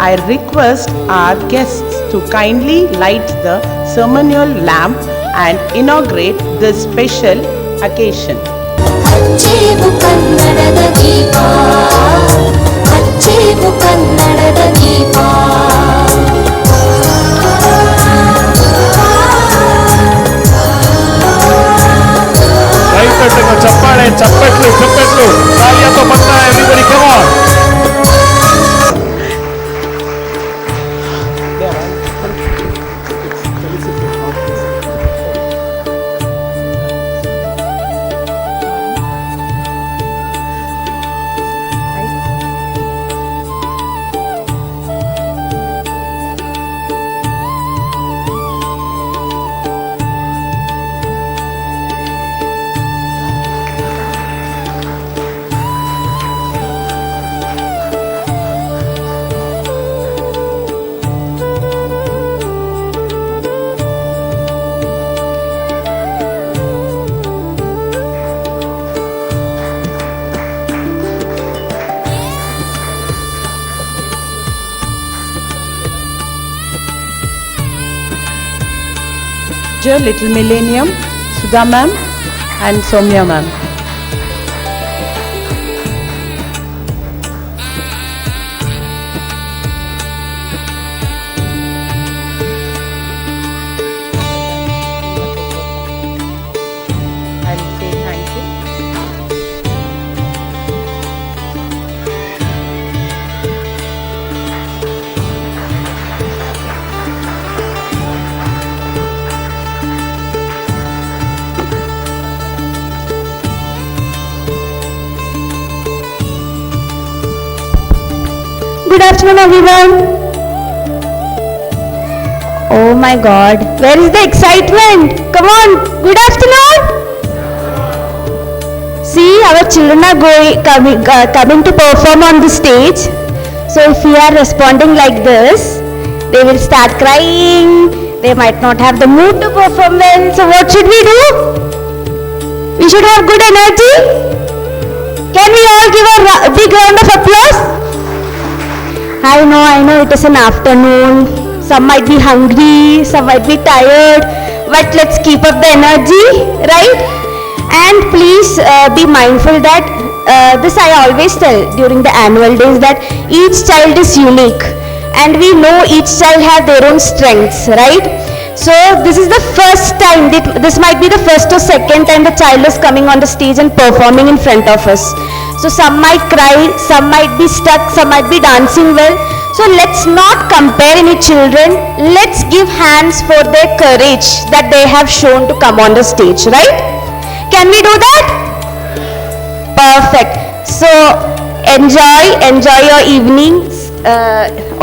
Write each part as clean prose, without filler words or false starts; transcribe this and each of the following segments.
I request our guests to kindly light the ceremonial lamp and inaugurate this special occasion. ಹಚ್ಚೇವು ಕನ್ನಡದ ದೀಪ, ಹಚ್ಚೇವು ಕನ್ನಡದ ದೀಪ. ಚಪ್ಪಾಳೆ ಚಪ್ಪಟ್ಲು ಚಪ್ಪಟ್ಲು ಸಾಲಿಯಪ್ಪ ಪಟ್ಟ everybody come on. Little Millennium, Sudha ma'am and Soumya ma'am. Good afternoon, everyone. Oh my God, where is the excitement? Come on, good afternoon. See, our children are coming to perform on the stage. So if we are responding like this, they will start crying. They might not have the mood to perform well. So what should we do? We should have good energy. Can we all give a big round of applause? I know it is an afternoon, some might be hungry, some might be tired, but let's keep up the energy, right? And please be mindful that this I always tell during the annual days, that each child is unique and we know each child have their own strengths, right? So this is the first time, this might be the first or second time the child is coming on the stage and performing in front of us. So some might cry, some might be stuck, some might be dancing well. So let's not compare any children. Let's give hands for their courage that they have shown to come on the stage, right? Can we do that? Perfect. So enjoy your evenings.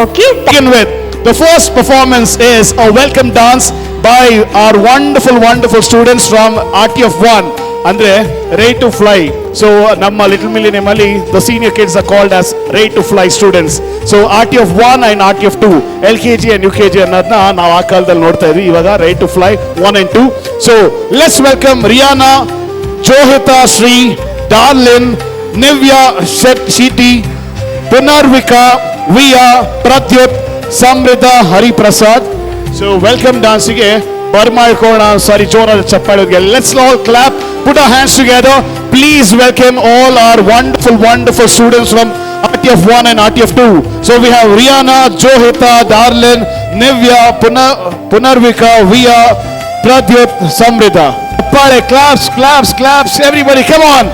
Okay. Begin with the first performance is a welcome dance by our wonderful students from RTF1. ಅಂದ್ರೆ Ready to Fly. So ನಮ್ಮ little millennium ಅಲ್ಲಿ the senior kids are called as Ready to Fly students. So RTF1 and RTF2 LKG and UKG ಅನ್ನೋದನ್ನ ನಾವು ಆ ಕಾಲದಲ್ಲಿ ನೋಡ್ತಾ ಇದ್ವಿ. ಇವಾಗ Ready to Fly 1 and 2. So let's welcome Rihanna, Johita Sri, Darlin, Nivya Sheti, Punarvika, Via, Pratyut, Samrita, Hari Prasad. So welcome dancing ಬರ್ಮಾಡ್ಕೋಣ. ಸಾರಿ ಜೋರಾದ ಚಪ್ಪಾಳೆ. Let's all clap, put our hands together. Please welcome all our wonderful students from RTF1 and RTF2. So we have Rihanna, Johita, Darlin, Nivya, Punarvika, Via, Pradyut, Samrita. Chappaale, claps, everybody come on.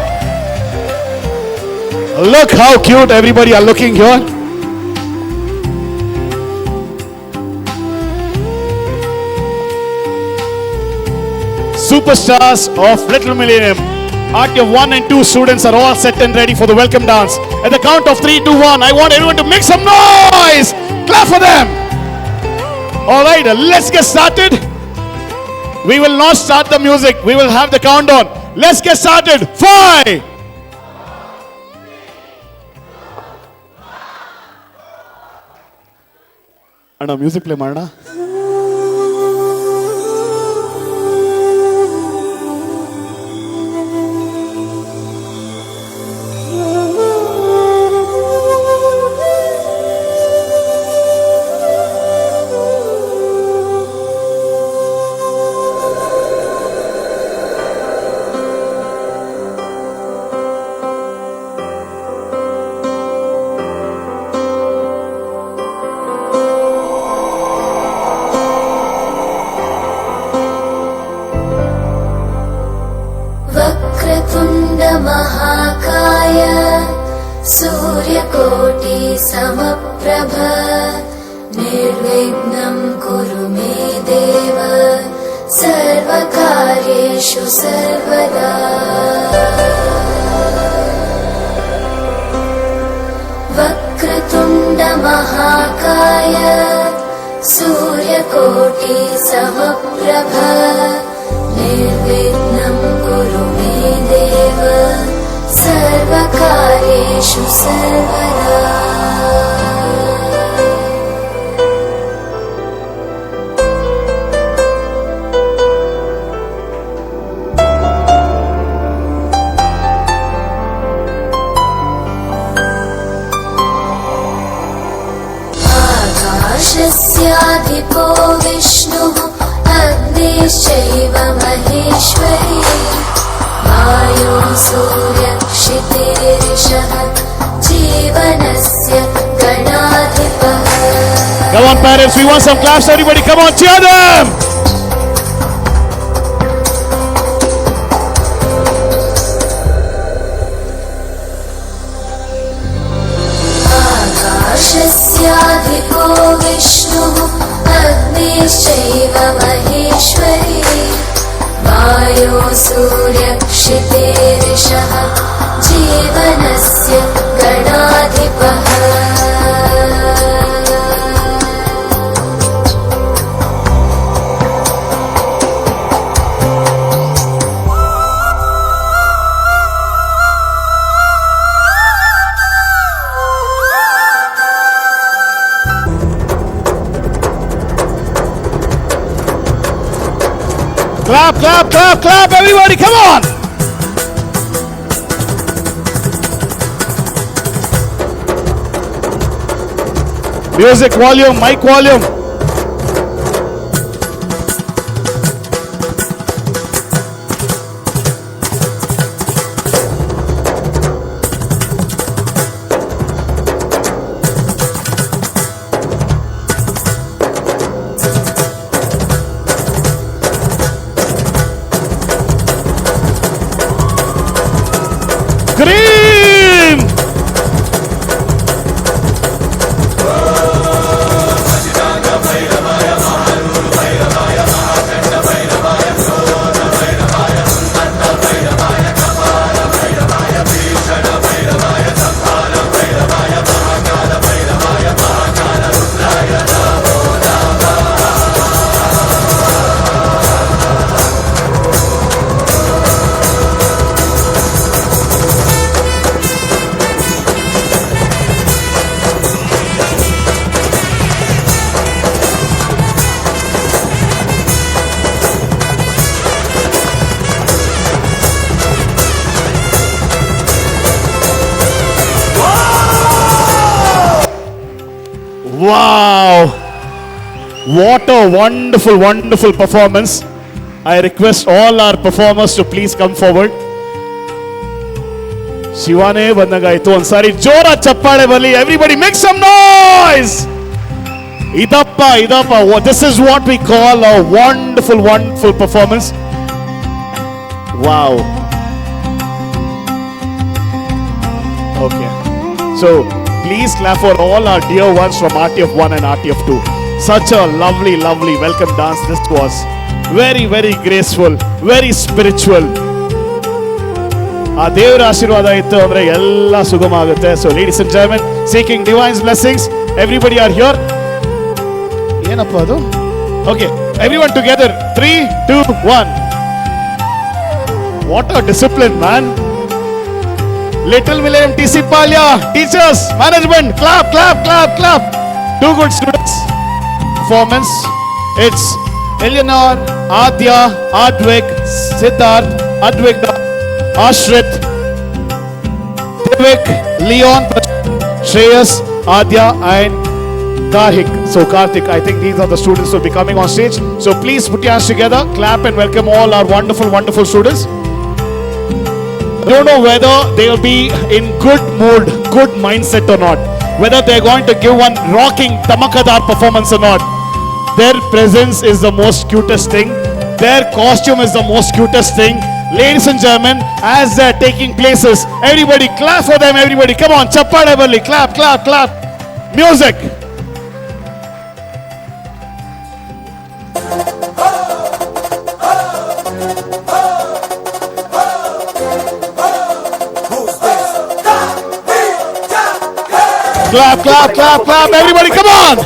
Look how cute everybody are looking here. Superstars of Little Millennium. RTF 1 and 2 students are all set and ready for the welcome dance. At the count of 3, 2, 1, I want everyone to make some noise. Clap for them. All right, let's get started. We will not start the music. We will have the countdown. Let's get started. 5. Anna, music play marna. निर्विघ्नं कुरु मे देव सर्वकार्येषु सर्वदा वक्रतुण्ड महाकाय सूर्यकोटि समप्रभ निर्विघ्नं कुरु मे देव सर्वकार्येषु सर्वदा आकाशस्याधिपो विष्णुः अग्निश्चैव महेश्वरी वायो सूर्यक्षितिरिषः जीवनस्य गणाधिपः. Come on, parents, we want some claps. Everybody, come on, cheer them. आकाशस्याधिपो विष्णुः अग्निश्चैव महेश्वरी वायो सूर्यक्षितिरिषः जीवनस्य गणाधिपः. Clap, clap, clap, clap, everybody, come on. Music volume, mic volume. Scream! Wow! What a wonderful, wonderful performance. I request all our performers to please come forward. Shivane bandagaitu onsari jora chappade balli. Everybody make some noise. Idappa. This is what we call a wonderful, wonderful performance. Wow. Okay. So please clap for all our dear ones from RTF 1 and RTF 2. Such a lovely, lovely welcome dance this was. Very, very graceful, very spiritual. ಆ ದೇವರ ಆಶೀರ್ವಾದ ಇತ್ತು ಅಂದ್ರೆ ಎಲ್ಲ ಸುಗಮ ಆಗುತ್ತೆ. So ladies and gentlemen, seeking divine blessings, everybody are here. ಏನಪ್ಪ ಅದು? Okay, everyone together. 3, 2, 1. What a discipline, man. Little Millennium TC Palya, teachers, management, clap, clap, clap, clap. Two good students. Performance. It's Eleanor, Adya, Advik, Siddharth, Advik, Ashrit, Devik, Leon, Shreyas, Adya, and Karthik. So Karthik, I think these are the students who will be coming on stage. So please put your hands together, clap and welcome all our wonderful, wonderful students. I don't know whether they will be in good mood, good mindset or not. Whether they are going to give one rocking tamakadar performance or not. Their presence is the most cutest thing. Their costume is the most cutest thing. Ladies and gentlemen, as they are taking places, everybody clap for them, everybody. Come on, chappade balli, clap, clap, clap. Music. Clap, clap, clap, clap, everybody, come on!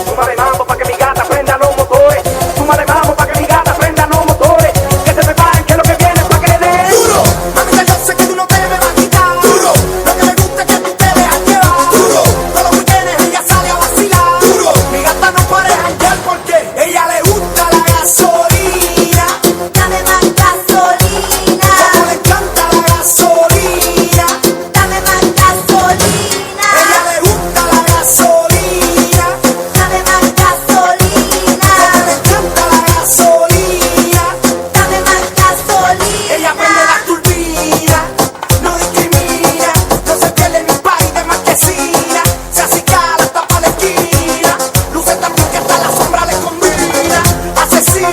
Súmale mambo pa' que mi gata prenda los motores. Súmale mambo pa' que mi gata prenda los motores. Que se preparen que lo que viene es pa' que den duro. Mamita, yo sé que tú no te me vas a quitar duro. Lo que me gusta es que tú te dejas llevar duro. Todos los weekendes ella sale a vacilar duro. Mi gata no puede janguear porque ella le gusta la gasolina. Dame más gasolina. Como le encanta la gasolina. Dame más gasolina. Ella le gusta la gasolina. Dame más gasolina. Como le encanta la gasolina. Dame más gasolina. Ella prende la turbina, no discrimina, no se pierde ni un país de marquesina, se acicala hasta pa' la esquina, luce tan bien que hasta la sombra le combina, asesina,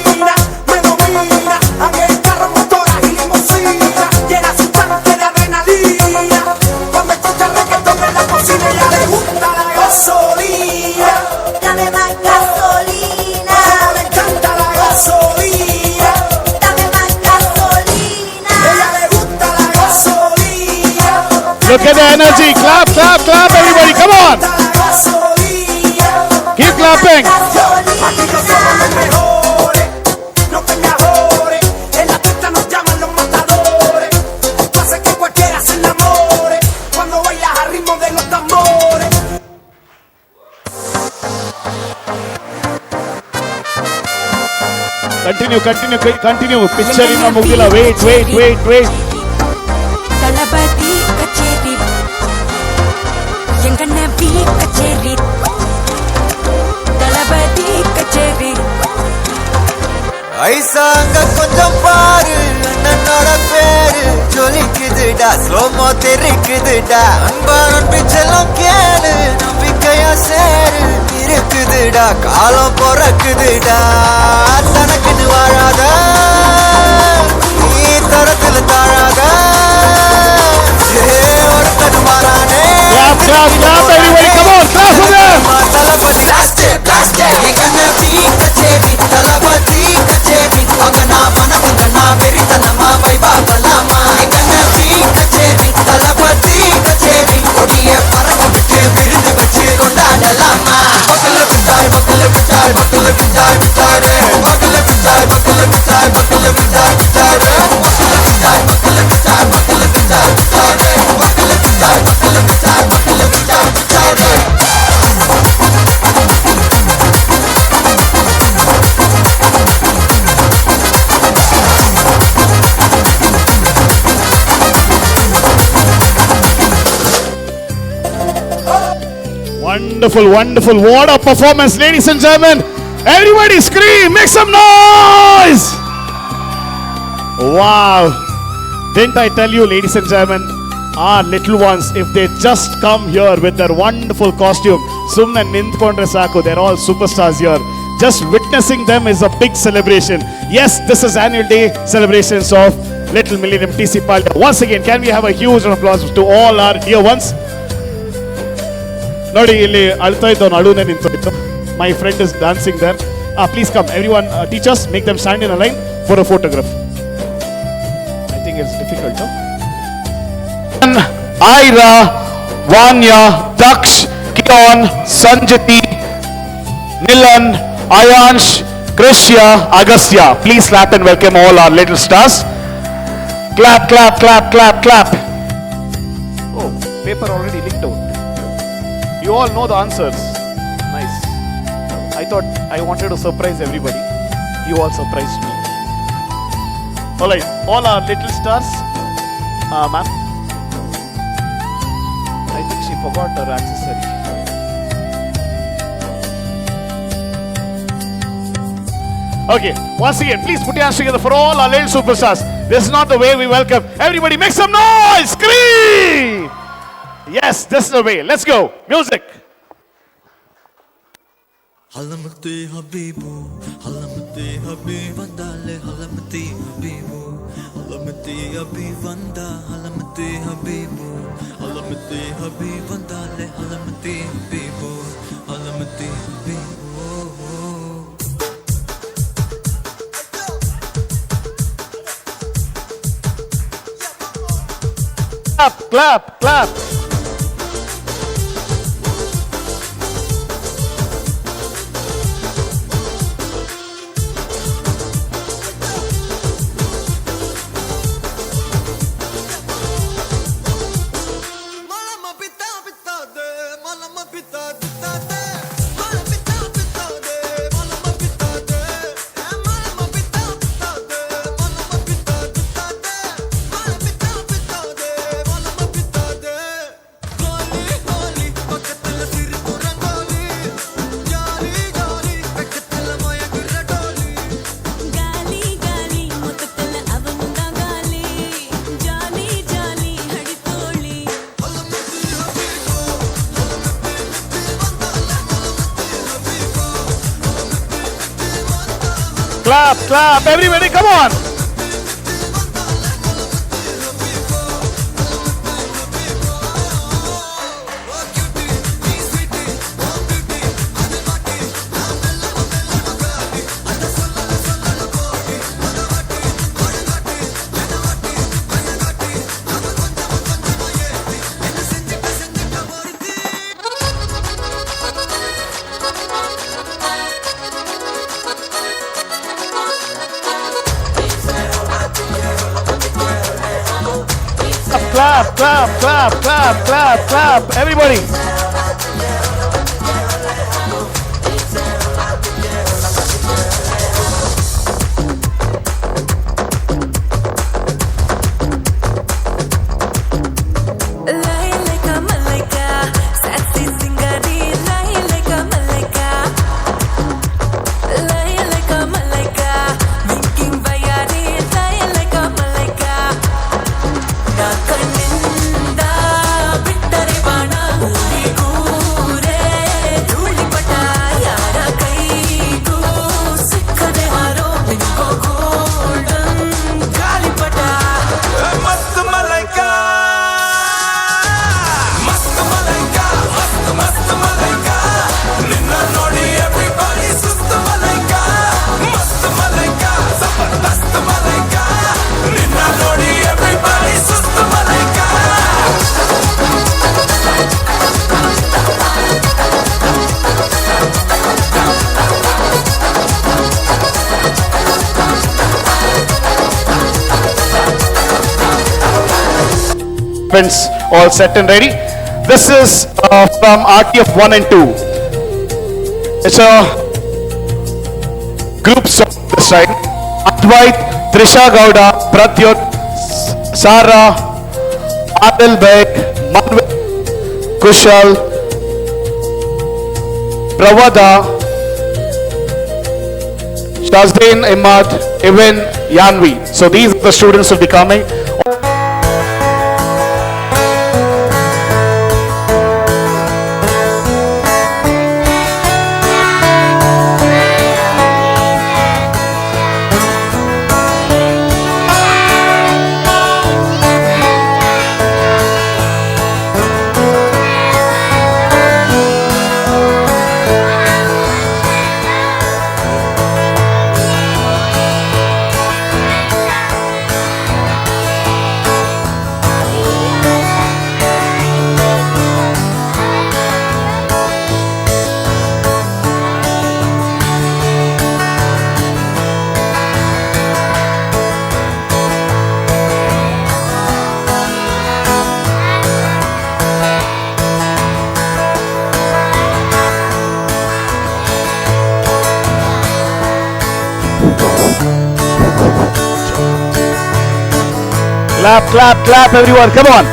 me domina, anda en carro, motora y limusina, llena su tanque de adrenalina, cuando escucha reggaetón en la cocina, ella le gusta la gasolina, Dame más gasolina. como le encanta la gasolina. Dame más gasolina. Ella le gusta la gasolina, Look at the energy, clap, clap, clap, everybody, come on! la gasolina. Keep clapping! Aquí no somos los mejores, no te me ajores. En la pista nos llaman los matadores. Tú haces que cualquiera se enamore cuando bailas al ritmo de los tambores. Continue, picture in the mugdila, wait. தளபதி கச்சேரி எங்க நபி கச்சேரி தளபதி கச்சேரி ஐசா அங்க கொஞ்சம் பாரு அண்ணனோட பேரு ஜொலிக்குதுடா ஸ்லோமோ தெரிக்குதுடா அன்பான பிச்செல்லாம் கேளு நம்பிக்கையா சேரு இருக்குதுடா காலம் பிறக்குதுடா தனக்குன்னு வாழாத நீ தரத்துல தாழாத ஒருத்தன் மாறானே Clap, clap, clap, everybody, come on, clap for them! தளபதி எங்க நபி கச்சேரி தளபதி கச்சேரி அவனா மனசுங்கண்ணா வெறித்தனமா வைபா பலாமா எங்க நபி கச்சேரி தளபதி கச்சேரி கொடிய பறக்க விட்டு விருந்து வச்சு கொண்டாடலாமா பக்கல விட்டாய் பக்கல விட்டாய் பக்கல விட்டாய் விட்டாரே பக்கல விட்டாய் பக்கல விட்டாய் பக்கல விட்டாய் விட்டாரே பக்கல விட்டாய் பக்கல விட்டாய் பக்கல விட்டாய் விட்டாரே பக்கல விட்டாய் பக்கல விட்டாய் பக்கல விட்டாய் விட்டாரே Wonderful, wonderful. What a performance, ladies and gentlemen. Everybody scream, make some noise. Wow. Didn't I tell you, ladies and gentlemen, our little ones, if they just come here with their wonderful costume, Sumna Nindkondre Saku, they're all superstars here. Just witnessing them is a big celebration. Yes, this is annual day celebrations of Little Millennium TC Palda. Once again, can we have a huge round of applause to all our dear ones? ನೋಡಿ ಇಲ್ಲಿ ಅಳ್ತಾ ಇದ್ದವನು ಅಳುನೇ ನಿಂತೋಯ್ತು. My friend is dancing there. Please come, everyone, teachers, make them stand in a line for a photograph. I think it's difficult, no? Ira, Vanya, Daksh, Kion, Sanjiti, Nilan, Ayansh, Krishya, Agastya. Please clap and welcome all our little stars. Clap, clap, clap, clap, clap. Oh, paper already leaked out. You all know the answers. Nice. I thought I wanted to surprise everybody. You all surprised me. Alright, all our little stars. Ma'am. I think she forgot her accessory. Okay, once again, please put your hands together for all our little superstars. This is not the way we welcome. Everybody make some noise! Scream! Yes, this is the way. Let's go. Music. Halamati Habibu, Halamati Habib Vandale, Halamati Habibu, Halamati Habib Vanda, Halamati Habibu, Halamati Habib Vandale, Halamati Habibu, Halamati Habibu. Clap, clap, clap. Clap, clap, everybody, come on. Clap, clap, clap, clap, clap, clap, everybody. Lie like a malaika, sassy singari. Lie like a malaika, lie like a malaika. Winking bayani, lie like a malaika. Na kanninda bittare bana, uli kure dhuli pata. Yara kaigu sikkade haro, inko golden gali pata. मस्त मलाइका मस्त मलाइका मस्त मस्त मलाइका निन्न नोडी everybody सुस्त मलाइका मस्त मलाइका जबरदस्त मलाइका निन्न नोडी everybody सुस्त Malaika Friends, all set and ready. This is from RTF 1 and 2. It's a group song this time. Advait, Trisha Gowda, Pratyut, Sara, Adil Beg, Manvit, Kushal, Pravada, Shazin Imad, Evan, Yanvi. So these are the students who will be coming. Clap, clap, clap, everyone. Come on.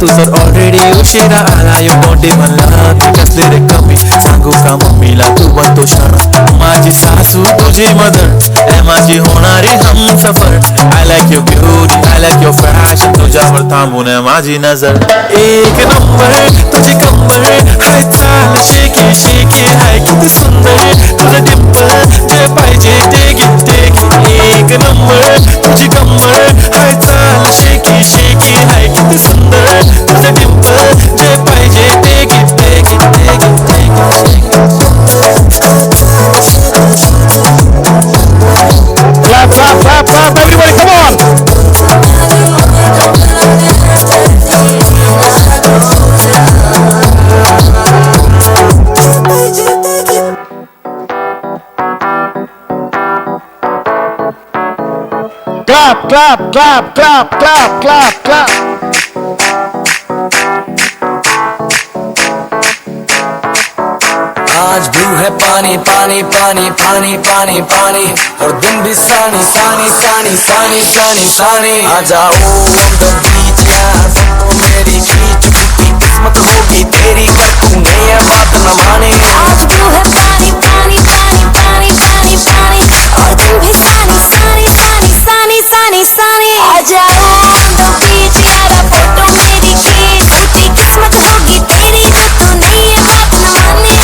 तुझं already उशिरा आला यो मोठे म्हणला ते कसले रे कमी सांगू का मम्मीला तू बनतो शाणा माझी सासू तुझी मदर ए माझी होणारी Humsafar I like your beauty I like your fashion तुझ्यावर थांबून माझी नजर एक नंबर तुझी कंबर हाय चाल शेकी शेकी हाय किती सुंदर तुझं डिंपल जे पाहिजे ते घे एक नंबर तुझी कंबर हाय चाल शेकी शेकी हाय किती सुंदर तुझं डिंपल जे पाहिजे ते घे clap, clap, clap, clap, clap, clap, clap. आज ब्लू है पानी पानी पानी पानी पानी पानी और दिन भी सानी सानी सानी सानी सानी सानी आ जाओ on the beach यार फोटो मेरी खींच टूटी किस्मत होगी तेरी कर तूने ये बात न मानी आज ब्लू है पानी पानी पानी पानी पानी पानी और दिन भी सानी सानी सानी सानी सानी सानी आ जाओ on the beach यारा फोटो मेरी खींच टूटी किस्मत होगी तेरी जो तूने ये बात न मानी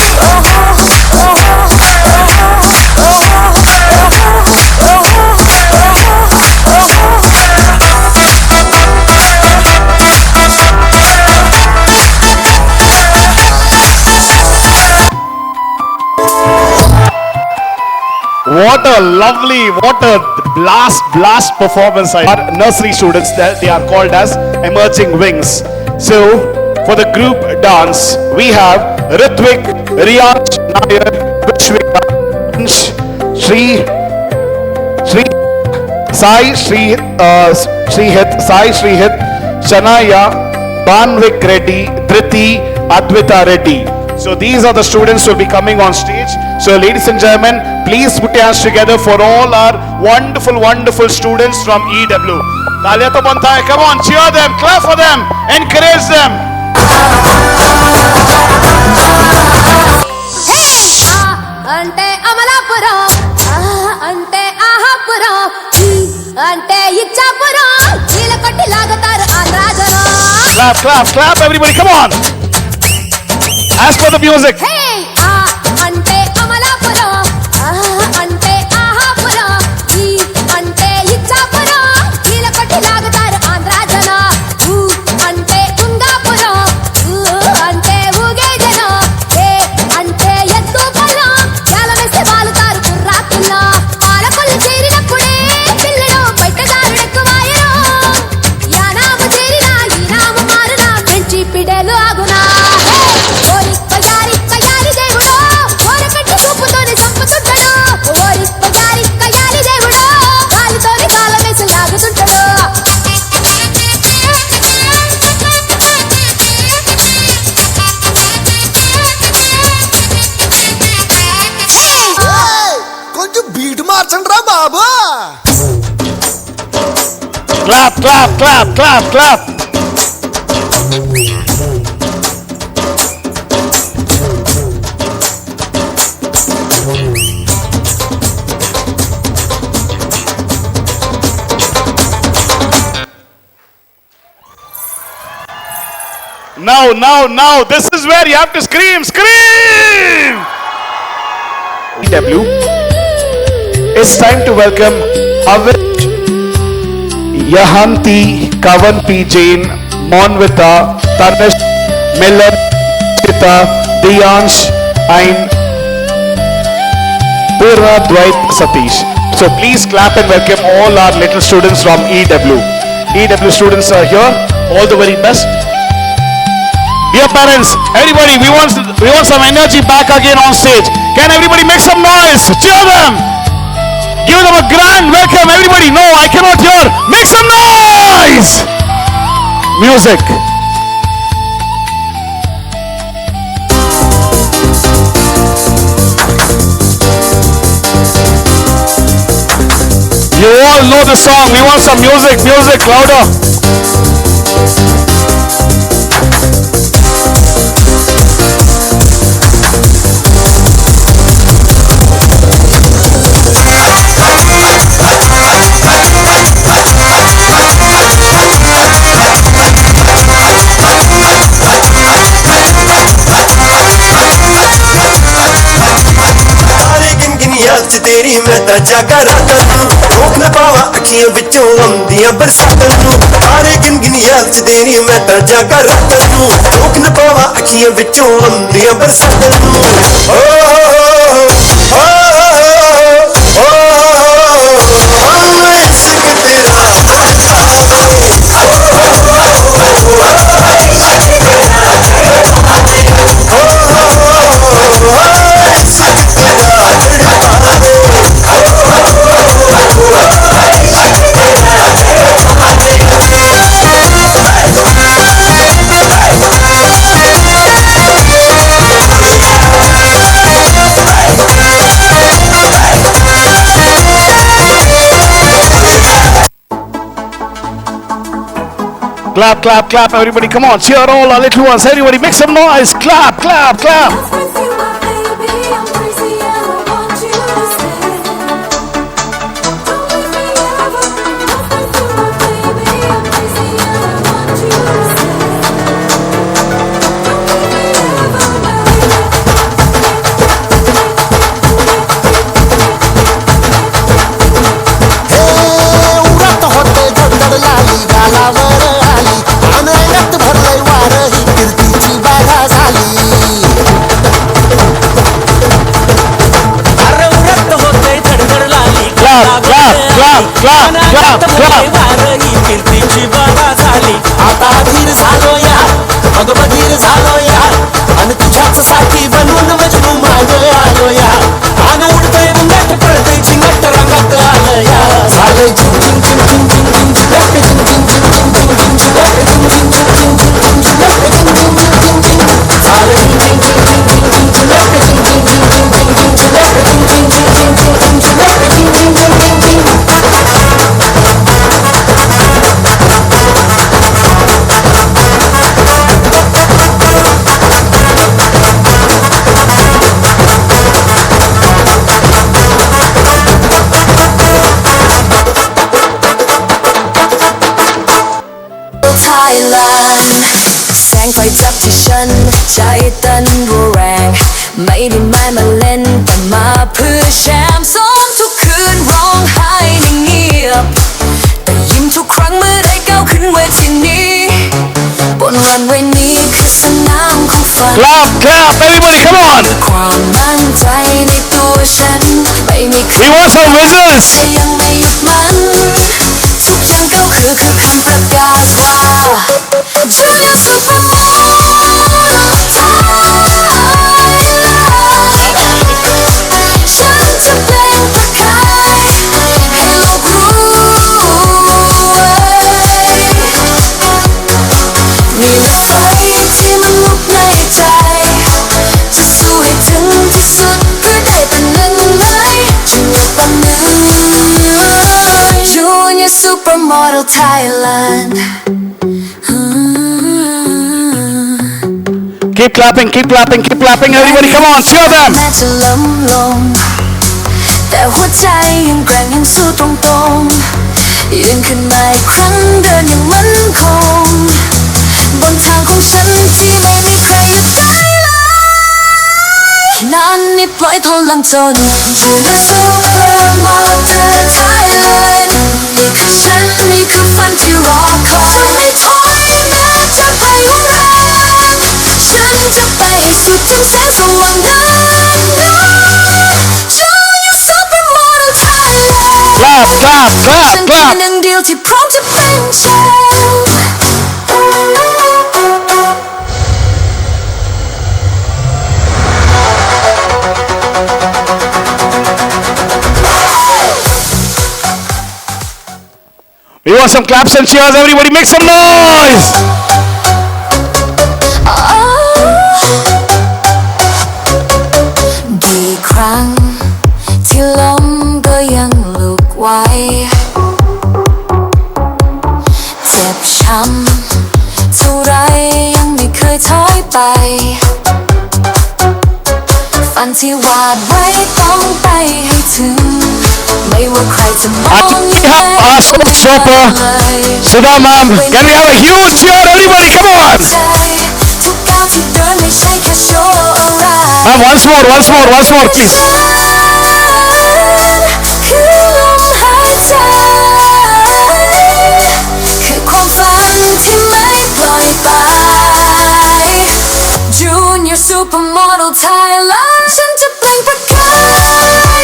What a lovely, what a blast performance. Our nursery students, they are called as Emerging Wings. So, for the group dance, we have Ritvik, Riyash, Nair, Vishwika, Sri, Sai, Srihit, Shanaya, Banvik Reddy, Dhriti, Advita Reddy. So these are the students who will be coming on stage. So ladies and gentlemen, please put your hands together for all our wonderful, wonderful students from EW. Taaliyan to banta hai. Come on, cheer them, clap for them, encourage them. అంటే అమలాపురం అంటే ఆహాపురం అంటే ఇచ్చాపురం చీల కొట్టి లాగుతారు ఆంధ్రాజనం Clap, clap, clap, everybody, come on. As per the music. హే అంటే అమలాపురం అంటే ఆహాపురం అంటే ఇచ్చాపురం చీల కొట్టి లాగుతారు ఆంధ్రాజనం అంటే తుంగాపురం అంటే ఊగే జనం అంటే ఎత్తు పొలం చాలా వేస్తే వాలుతారు కుర్రాకుల్లో పాలకొల్లు చేరినప్పుడే పిల్లడు బయటదారుడెక్కువాయరు యానాము చేరినా ఈనాము మారునా పెంచి పిడేలు ఆగునా కయాలి దేవుడో ఓరకట్టి చూపుతోనే చంపుతుంటాడు కయాలి దేవుడో కాలుతోనే కాల వేసి లాగుతుంటాడు కొంచెం బీట్ మార్చండి రా బాబు Clap, clap, clap, clap, clap. Now, this is where you have to scream, scream! EW, it's time to welcome Avid, Yahanti, Kavan P. Jain, Monvita, Tanish, Milan, Chita, Diyansh, and Purna Dwight Satish. So please clap and welcome all our little students from EW. EW students are here. All the very best. Dear parents, everybody, we want some energy back again on stage. Can everybody make some noise? Cheer them. Give them a grand welcome. Everybody, no, I cannot hear. Make some noise. Music. You all know the song. We want some music, louder. तेरी मैं जागा रात रोक न पावा अखियों विचों आंदियां बरसातां सारे गिन याद च तेरी मैं जागा रात रोक न पावा अखियों विचों आंदियां बरसातां ओ इश्क तेरा Clap, clap, clap, everybody, come on, cheer all our little ones, everybody, make some noise, clap, clap, clap. उरत होते धडधड लाली गालावर आली अनयत भरलंय वार ही कीर्तीची बाधा झाली अरे उरत होते धडधड लाली Clap, clap, clap, clap, clap, clap. वारही कीर्तीची बाधा झाली. आता धीर झालो यार मग बधीर झालो यार आणि तुझ्याच साठी बनवून मजनू माग आलो यार आन उडतंय मुंगट पडतंय चिंगट रंगात आलं यार झालंय झिंग झिंग झिंग झिंग झिंग झिंग झिंग झिंग झिंग झिंग झिंग झिंग झिंग Thailand แสงไฟจับที่ฉันใจเต้นรัวแรงไม่ได้มาเล่นแต่มาเพื่อแชมป์ซ้อมทุกคืนร้องไห้ในเงียบแต่ยิ้มทุกครั้งเมื่อได้ก้าวขึ้นเวทีนี้บนรันเวย์นี้คือสนามของฝัน Clap, clap, everybody, come on. ความมั่นใจในตัวฉันไม่มีใคร We want some whistles. แต่ยังไม่หยุดมันทุกอย่างก้าวคือคำประกาศว่า Junior Supermodel Thailand ฉันจะเปล่งประกายให้โลกรู้นี่แหละไฟที่มันลุกในใจจะสู้ให้ถึงที่สุดเพื่อได้เป็นหนึ่งใน Junior ปันหนึ่ง Junior Supermodel Thailand Keep clapping, keep clapping, keep clapping, everybody, come on, cheer them. แม้จะล้มลงแต่หัวใจยังแกร่งยังสู้ตรงๆยืนขึ้นมาอีกครั้งเดินอย่างมั่นคงบนทางของฉันที่ไม่มีใครหยุดได้เลยนานนี้ปล่อยพลังจน Junior Supermodel Thailand นี่คือฉันนี่คือฝันที่รอคอยจะไม่ถอยแม้จะพายุแรงฉันจะไปให้สุดถึงแสงสว่างนั้น Junior Supermodel Thailand Clap, clap, ฉัน clap, คือ clap. หนึ่งเดียวที่พร้อมจะเป็นแชมป์ We want some claps and cheers, everybody, make some noise. กี่ครั้งที่ล้มก็ยังลุกไหวเจ็บช้ำเท่าไรยังไม่เคยถอยไปฝันที่วาดไว้ต้องไปให้ถึงไม่ว่าใครจะมองยังไง Our sports shopper, Sudha ma'am, can we have a huge cheer, everybody, come on. ทุกก้าวที่เดินไม่ใช่แค่โชว์อะไร Ma'am, once more, please. คือลมหายใจคือความฝันที่ไม่ปล่อยไป Junior Supermodel Thailand ฉันจะเปล่งประกาย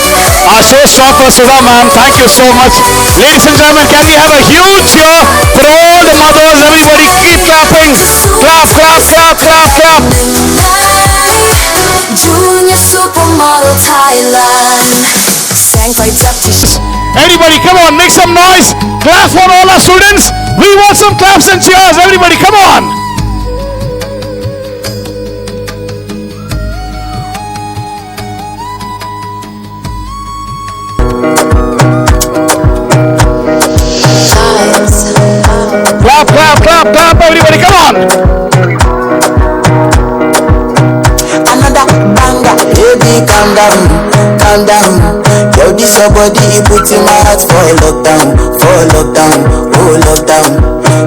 Our showstopper, Sudha ma'am, thank you so much. Ladies and gentlemen, can we have a huge cheer for all the mothers, everybody, keep clapping. Clap, clap, clap, clap, clap. Junior Supermodel Thailand แสงไฟจับที่ Everybody, come on, make some noise. Clap for all our students. We want some claps and cheers, everybody, come on. Clap, clap, clap, clap, on. Another banger, baby, calm down, calm down. Yo, this your body, you put in my heart for lockdown, oh lockdown.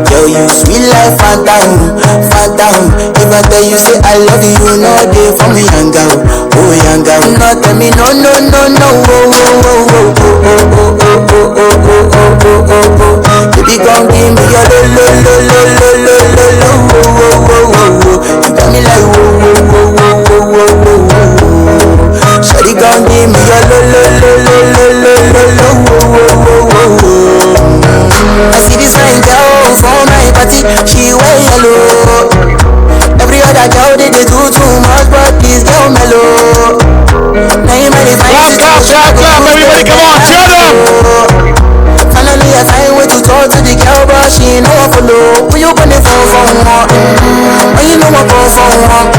Yo, you sweet life, phantom, phantom. If I tell you say I love you, you know they for me young girl, oh young girl. No tell me no, no, no, no, oh, oh, oh, oh, oh, oh, oh, oh, oh, oh, oh, oh, oh. Baby, come give me your lo, lo, lo, lo, lo, lo, lo, lo, oh, oh, oh, oh, oh. You got me like whoa, whoa, whoa, whoa, whoa, whoa, whoa, whoa. Shawty, come give me your lo, lo, lo, lo, lo, lo, lo, lo, oh, oh, oh, oh, oh. I see this fine girl for my party, she wear yellow. Every other girl they do too much, but this girl mellow. Now you might find Rock up, everybody, come on, cheer them. Finally I find way to talk to the girl, but she ain't no one follow. When you gonna phone for one? When you know I go for one?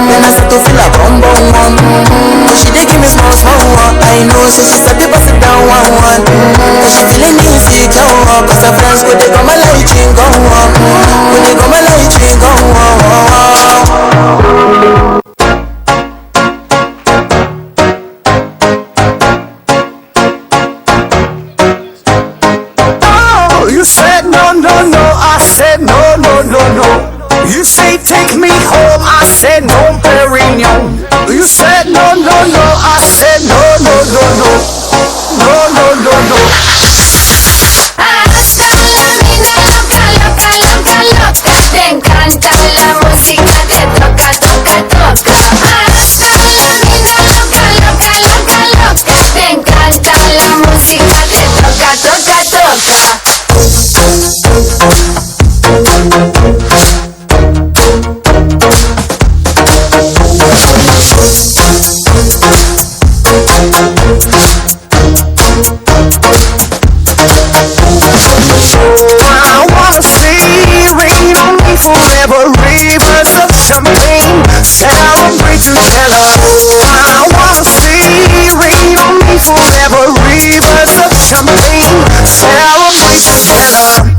Then I start to feel a bum bum one. She dey give me small small one. I know, so she start to pass it down one one. Cause she feeling insecure, cause her friends go they come a light ring go on. When they come a light ring go on. You said no, no, no, I said no, no, no, no. You say take me home, I said no, Perignon. You said no, no, no, I said no, no, no, no. No, no, no, no. Hasta la mina loca, loca, loca, loca. Te encanta la música, te toca, toca, toca. Hasta la mina loca, loca, loca, loca. Te encanta la música, te toca, toca, toca. I wanna see rain on me forever, rivers of champagne celebrate together. I wanna see rain on me forever, rivers of champagne celebrate together.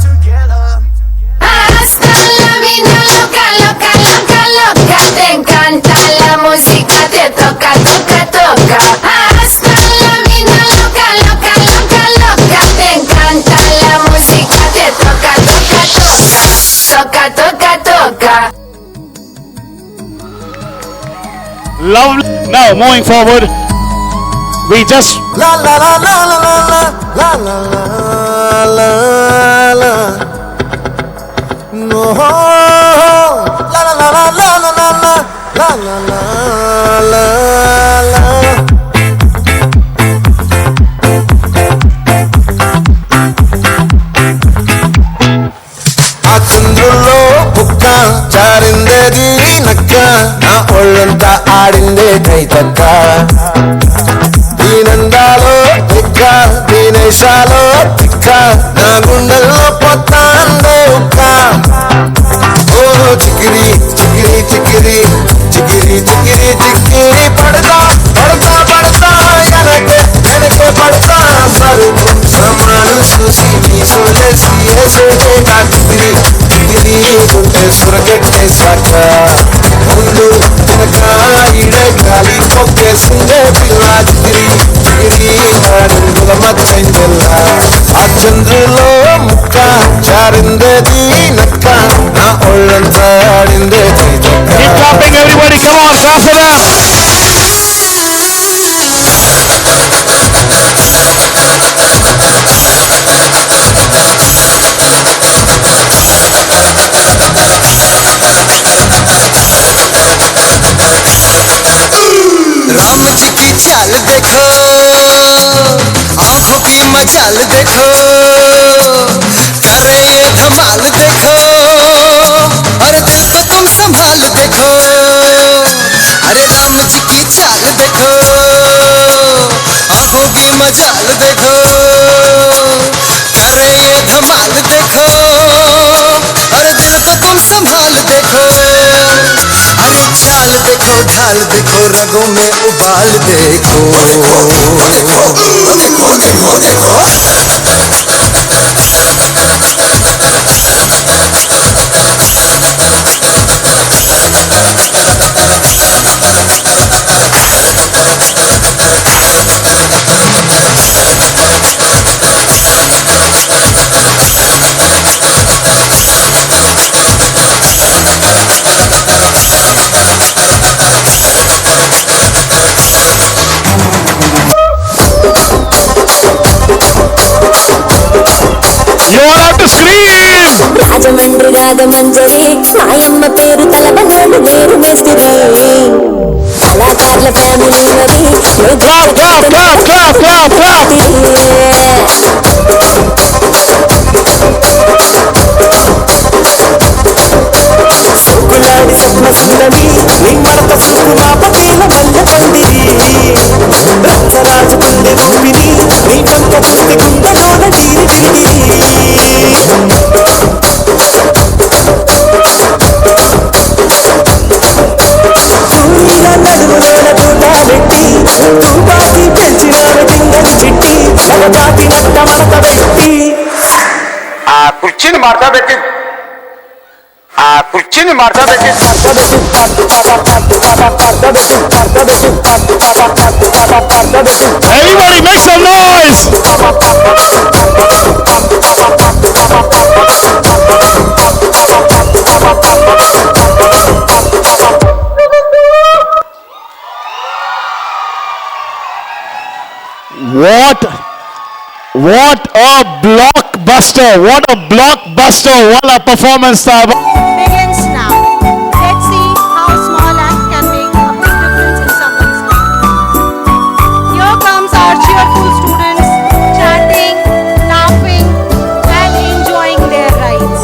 Hasta la mina loca, loca, loca, loca. Te encanta la música, te toca, toca, toca. Hasta la mina loca, loca, loca, loca. Te encanta la música, te toca, toca, toca. Toca, toca, toca. Lovely. Now, moving forward, we just La la la la la la la la la la la. No, la la la la la la la la la la la la. ఆ చంద్రుల్లో బుక్క జారిందేది నక్క నా ఒళ్ళంతా ఆడిందే కైతక్క దీనందాలో ఎక్క దీనేశాలో తిక్క నా గుండెల్లో పొత్తాందే ఉక్క ఓ చికిరి చికిరి చికిరి చికిరి చికిరి చికిరి పడతా పడతా పడతా వెనకే వెనకే పడతా సరుకు సమాను చూసి సోలేసి ఏసేదే నా చికిరి చికిరి గుండె సురగట్టేశాక ముందు వెనక ఇడే గాలి పొక్కేసిందే పిల్ల చికిరి చికిరి అడుగుల మచ్చైందెల్ల ఆ చంద్రులో ముక్క జారిందేది నక్క నా ఒళ్ళంతా ఆడిందే keep clapping, everybody, come on, clap for them. Ram ji की चाल देखो, आंखों की मचाल देखो, करे ये धमाल देखो, और दिल को तुम संभाल देखो। अरे राम जी की चाल देखो, आंखों की मचाल देखो, करे ये धमाल देखो, और दिल को तुम संभाल देखो। अरे चाल देखो ढाल देखो रगों में उबाल देखो देखो देखो देखो देखो देखो all have to scream. Rajahmundry Ragamanjari మాయమ్మ పేరు తలవనాడు వేరు మేస్తిరి కళాకారుల ఫ్యామిలీ మరి Clap, clap, clap, clap, clap, clap. గులాడి స్వప్న సుందరి నీ మడత చూపు నా పటేల మల్లె పందిరి రచ్చరాజు గుండె రూపిని నీ పంట పుస్తే గుండెలోన తీరి తిరిగిరి సూర్యుల నడుములోన దూటాలెట్టి తుపాకి పెంచినారు కిందని చిట్టి నవజాతినట్ట మడత పెట్టి ఆ కుర్చీని మార్తా పెట్టి Everybody make some noise. What a blockbuster. What a blockbuster. What a performance. begins now. Let's see how small act can make a big difference in someone's life. Here comes our cheerful students, chatting, laughing, and enjoying their rides.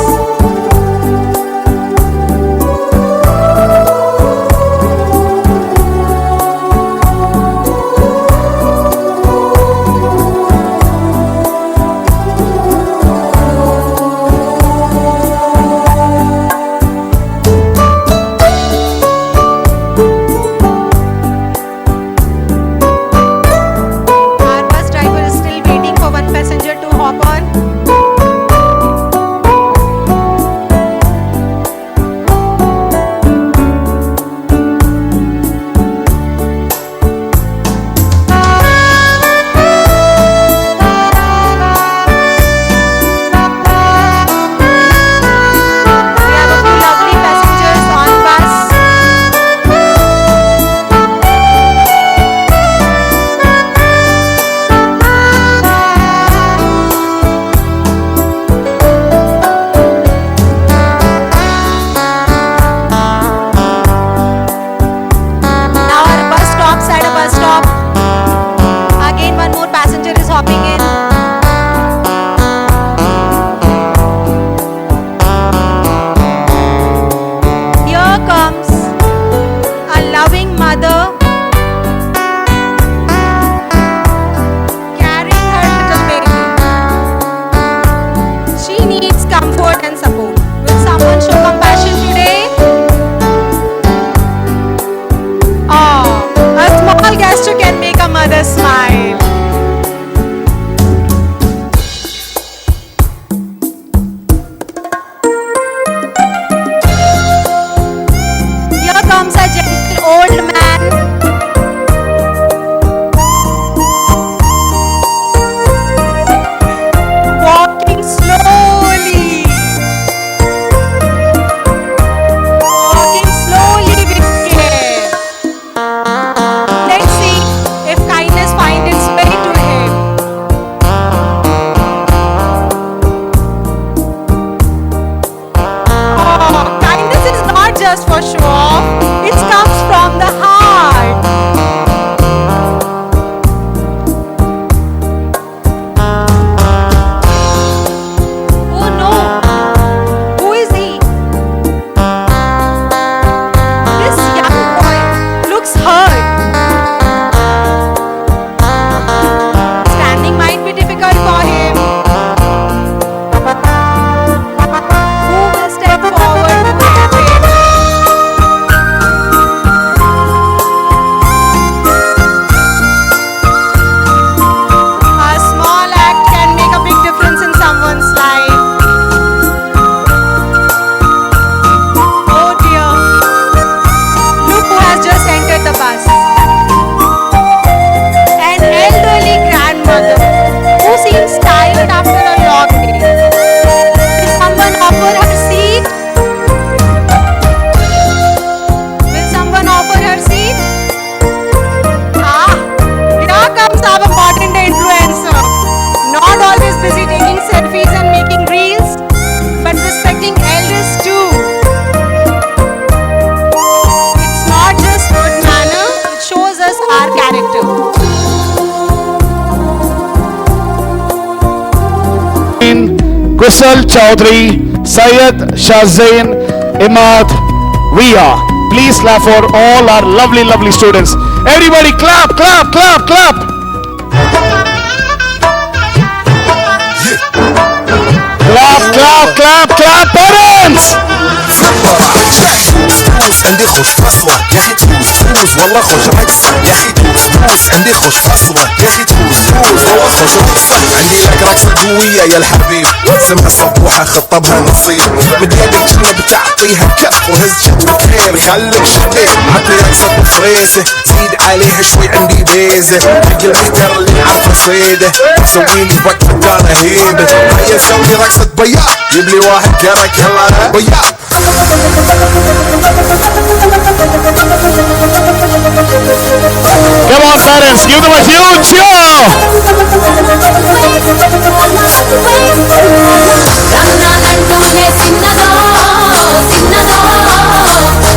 Kusal Chaudhary, Syed Shahzain, Imad, Riya. Please clap for all our lovely, lovely students. Everybody clap, clap, clap, clap. Clap, clap, clap, clap, parents. دوس عندي خوش فصلة يا اخي دوس والله خوش عكسة يا اخي دوس عندي خوش فصلة يا اخي دوس والله خوش عكسة عندي لك رقصة قوية يا الحبيب سمها صبوحة خطبها نصيب بديدك جنة بتعطيها كف وهز جد خير خليك شبيب عطني رقصة فريسة زيد عليها شوي عندي بيزة حق المحتر اللي عارفة صيدة سويلي وقت انا هيبة هيا نسوي رقصة بياض جيب لي واحد كرك يلا بياض Come on, parents, give them a huge cheer. రామనాథంటూనే చిన్నదో చిన్నదో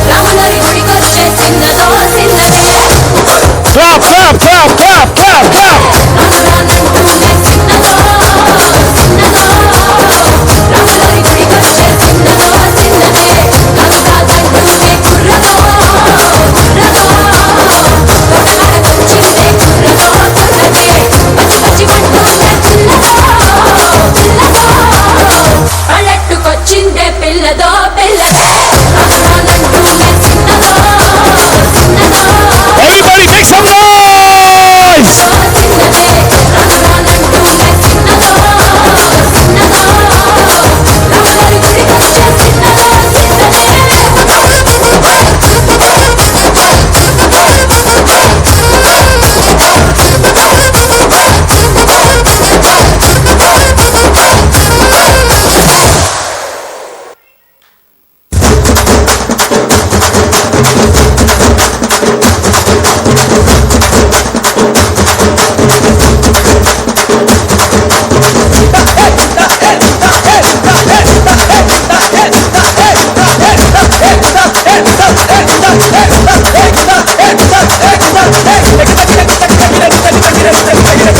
రాములరి గుడికొచ్చే చిన్నదో చిన్నదే Clap, clap, clap, clap, clap, clap. రామనాథంటూనే చిన్నదో చిన్నదో రాములరి గుడికొచ్చే చిన్నదో చిన్నదే కాకాదంటూనే కుర్రదో కుర్రదో కొట్టలాడకొచ్చిందే కుర్రదో కుర్రదే పచ్చి పచ్చి మంటూనే చిన్నదో చిన్నదో పల్లెట్టుకొచ్చిందే పిల్లదో పిల్లదే రామనాథంటూనే చిన్నదో చిన్నదో Everybody make some noise.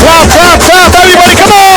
Clap, clap, clap, everybody, come on.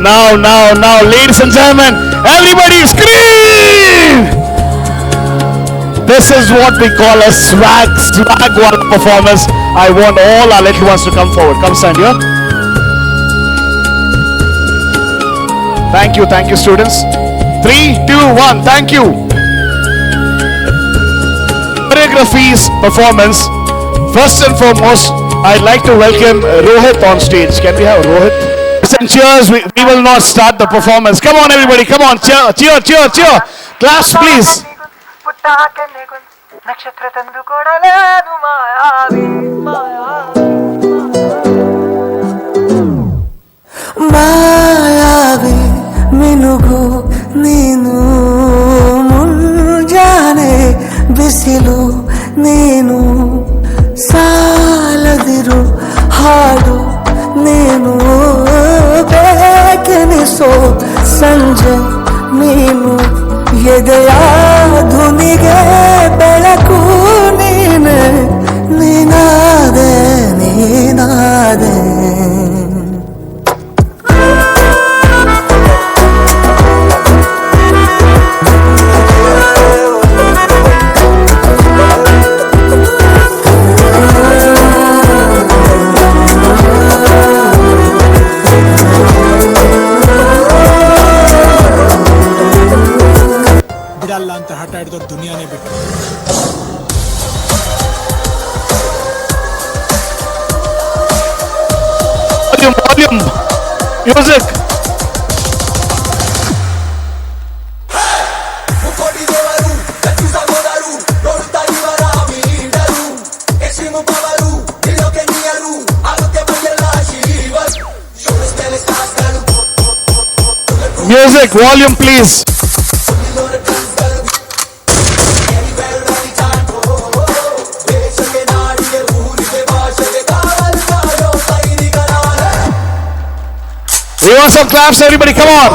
Now, ladies and gentlemen, everybody scream! This is what we call a swag one performance. I want all our little ones to come forward. Come stand here. Thank you, students. 3, 2, 1, thank you. Choreography's performance. First and foremost, I'd like to welcome Rohit on stage. Can we have Rohit? And cheers, we will not start the performance. Come on, everybody, come on, cheer. Claps, please. నక్షత్ర తందు కూడా లేదు మాయావి మాయావి మినుగు ನೀನು ಮುಂಜಾನೆ ಬಿಸಿಲು ನೀನು ಸಾಲದಿರು ಹಾಡು ನೀನು ಬೇಕೆನಿಸೋ ಸಂಜೆ ನೀನು ಎದೆಯ ಧುನಿಗೆ ಬೆಳಕು ನೀನೆ ನೀನಾದೆ ನೀನಾದೆ volume. Music. ಮುಕೋಟಿ ದೇವರು ಕಚ್ಚುಸ ಗೋದರು ನೋಡುತ್ತಾ ಇವರ ಮೀಂಡರು ಎಕ್ಸ್ಟ್ರೀಮ್ ಪವರು ಇಲ್ಲೋಕೆ ನೀಯರು ಆಗುತ್ತೆ ಬಂದೆಲ್ಲ ಶೀವರ್ ಶೋಸ್ ಮೇಲೆ ಸ್ಟಾರ್ಸ್ಗಳು Music, volume please. ದೇಶಕ್ಕೆ ನಾಡಿಗೆ ಊರಿಗೆ ಭಾಷೆಗೆ ಕಾವಲು ಕಾಯೋ ಸೈನಿಕರಾದ We want some claps, everybody, come on.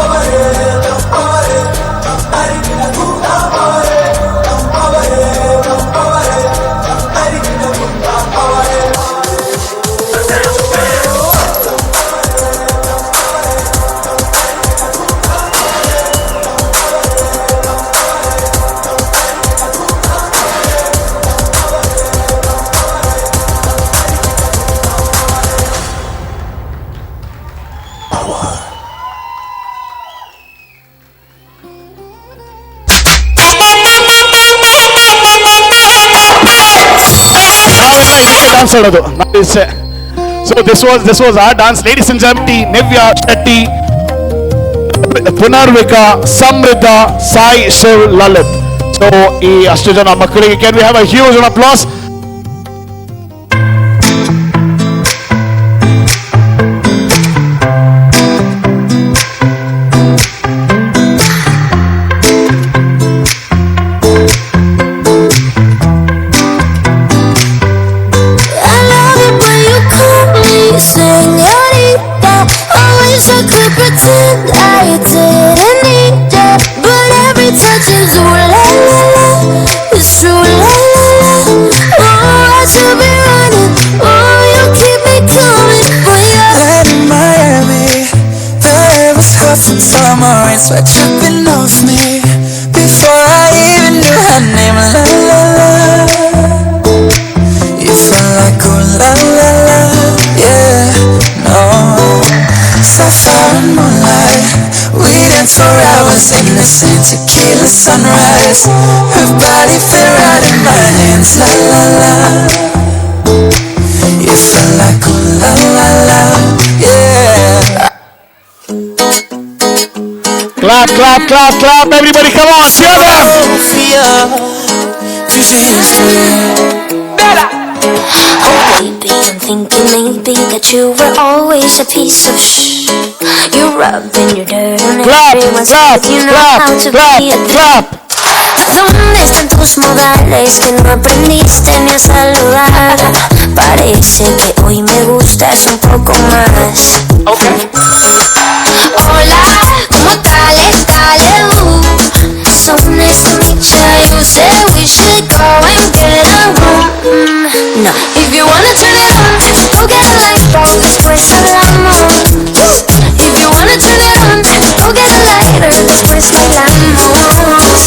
Dance ಆಡೋದು. So this was our dance, ladies and gentlemen. Nivya Shetty, Punarvika, Samrita, Sai, Shiv, Lalit. So ಈ ಅಷ್ಟು ಜನ ಮಕ್ಕಳಿಗೆ can we have a huge applause? I love it when you call me señorita. I wish I could pretend I didn't need ya, but every touch is ooh la la la. It's true la la la. Oh, I should be running. Oh, you keep me coming. When you're Right in Miami, the air was hot from summer rain, sweat dripping off me before I even knew her name. La la la, you felt like ooh la la la, yeah, no. Sapphire and moonlight, we danced for hours in the same tequila sunrise. Her body fit right in my hands, la la la. You felt like ooh la la la, yeah. Clap, clap, clap, clap, everybody, come on, cheer them. Sophia, oh baby, I'm thinking maybe that you were always a piece of shh. You're rubbing your dirt on Clap, everyone's clap, head. You know clap, how to clap, be a clap. ¿Dónde están tus modales que no aprendiste ni a saludar? Parece que hoy me gustas un poco más. Hola, ¿cómo tal? So nice to meet ya. You said we should go and get a room. No, if you wanna turn it on, go get a light bulb. Después hablamos. If you wanna turn it on, go get a lighter. Después bailamos.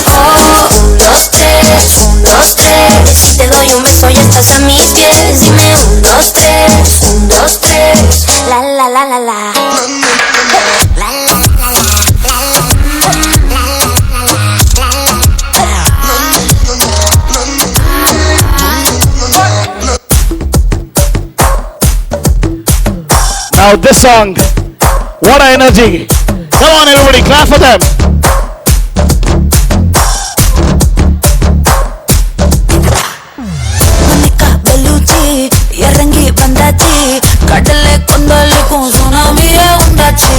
Oh, 1, 2, 3, 1, 2, 3. Si te doy un beso ya estás a mis pies. Dime 1, 2, 3, 1, 2, 3. La la la la la. La la la la. Now this song, what an energy. Come on everybody, clap for them. Monica Bellucci, Yarangi Bandachi, Kadale Kondali con tsunami undachi.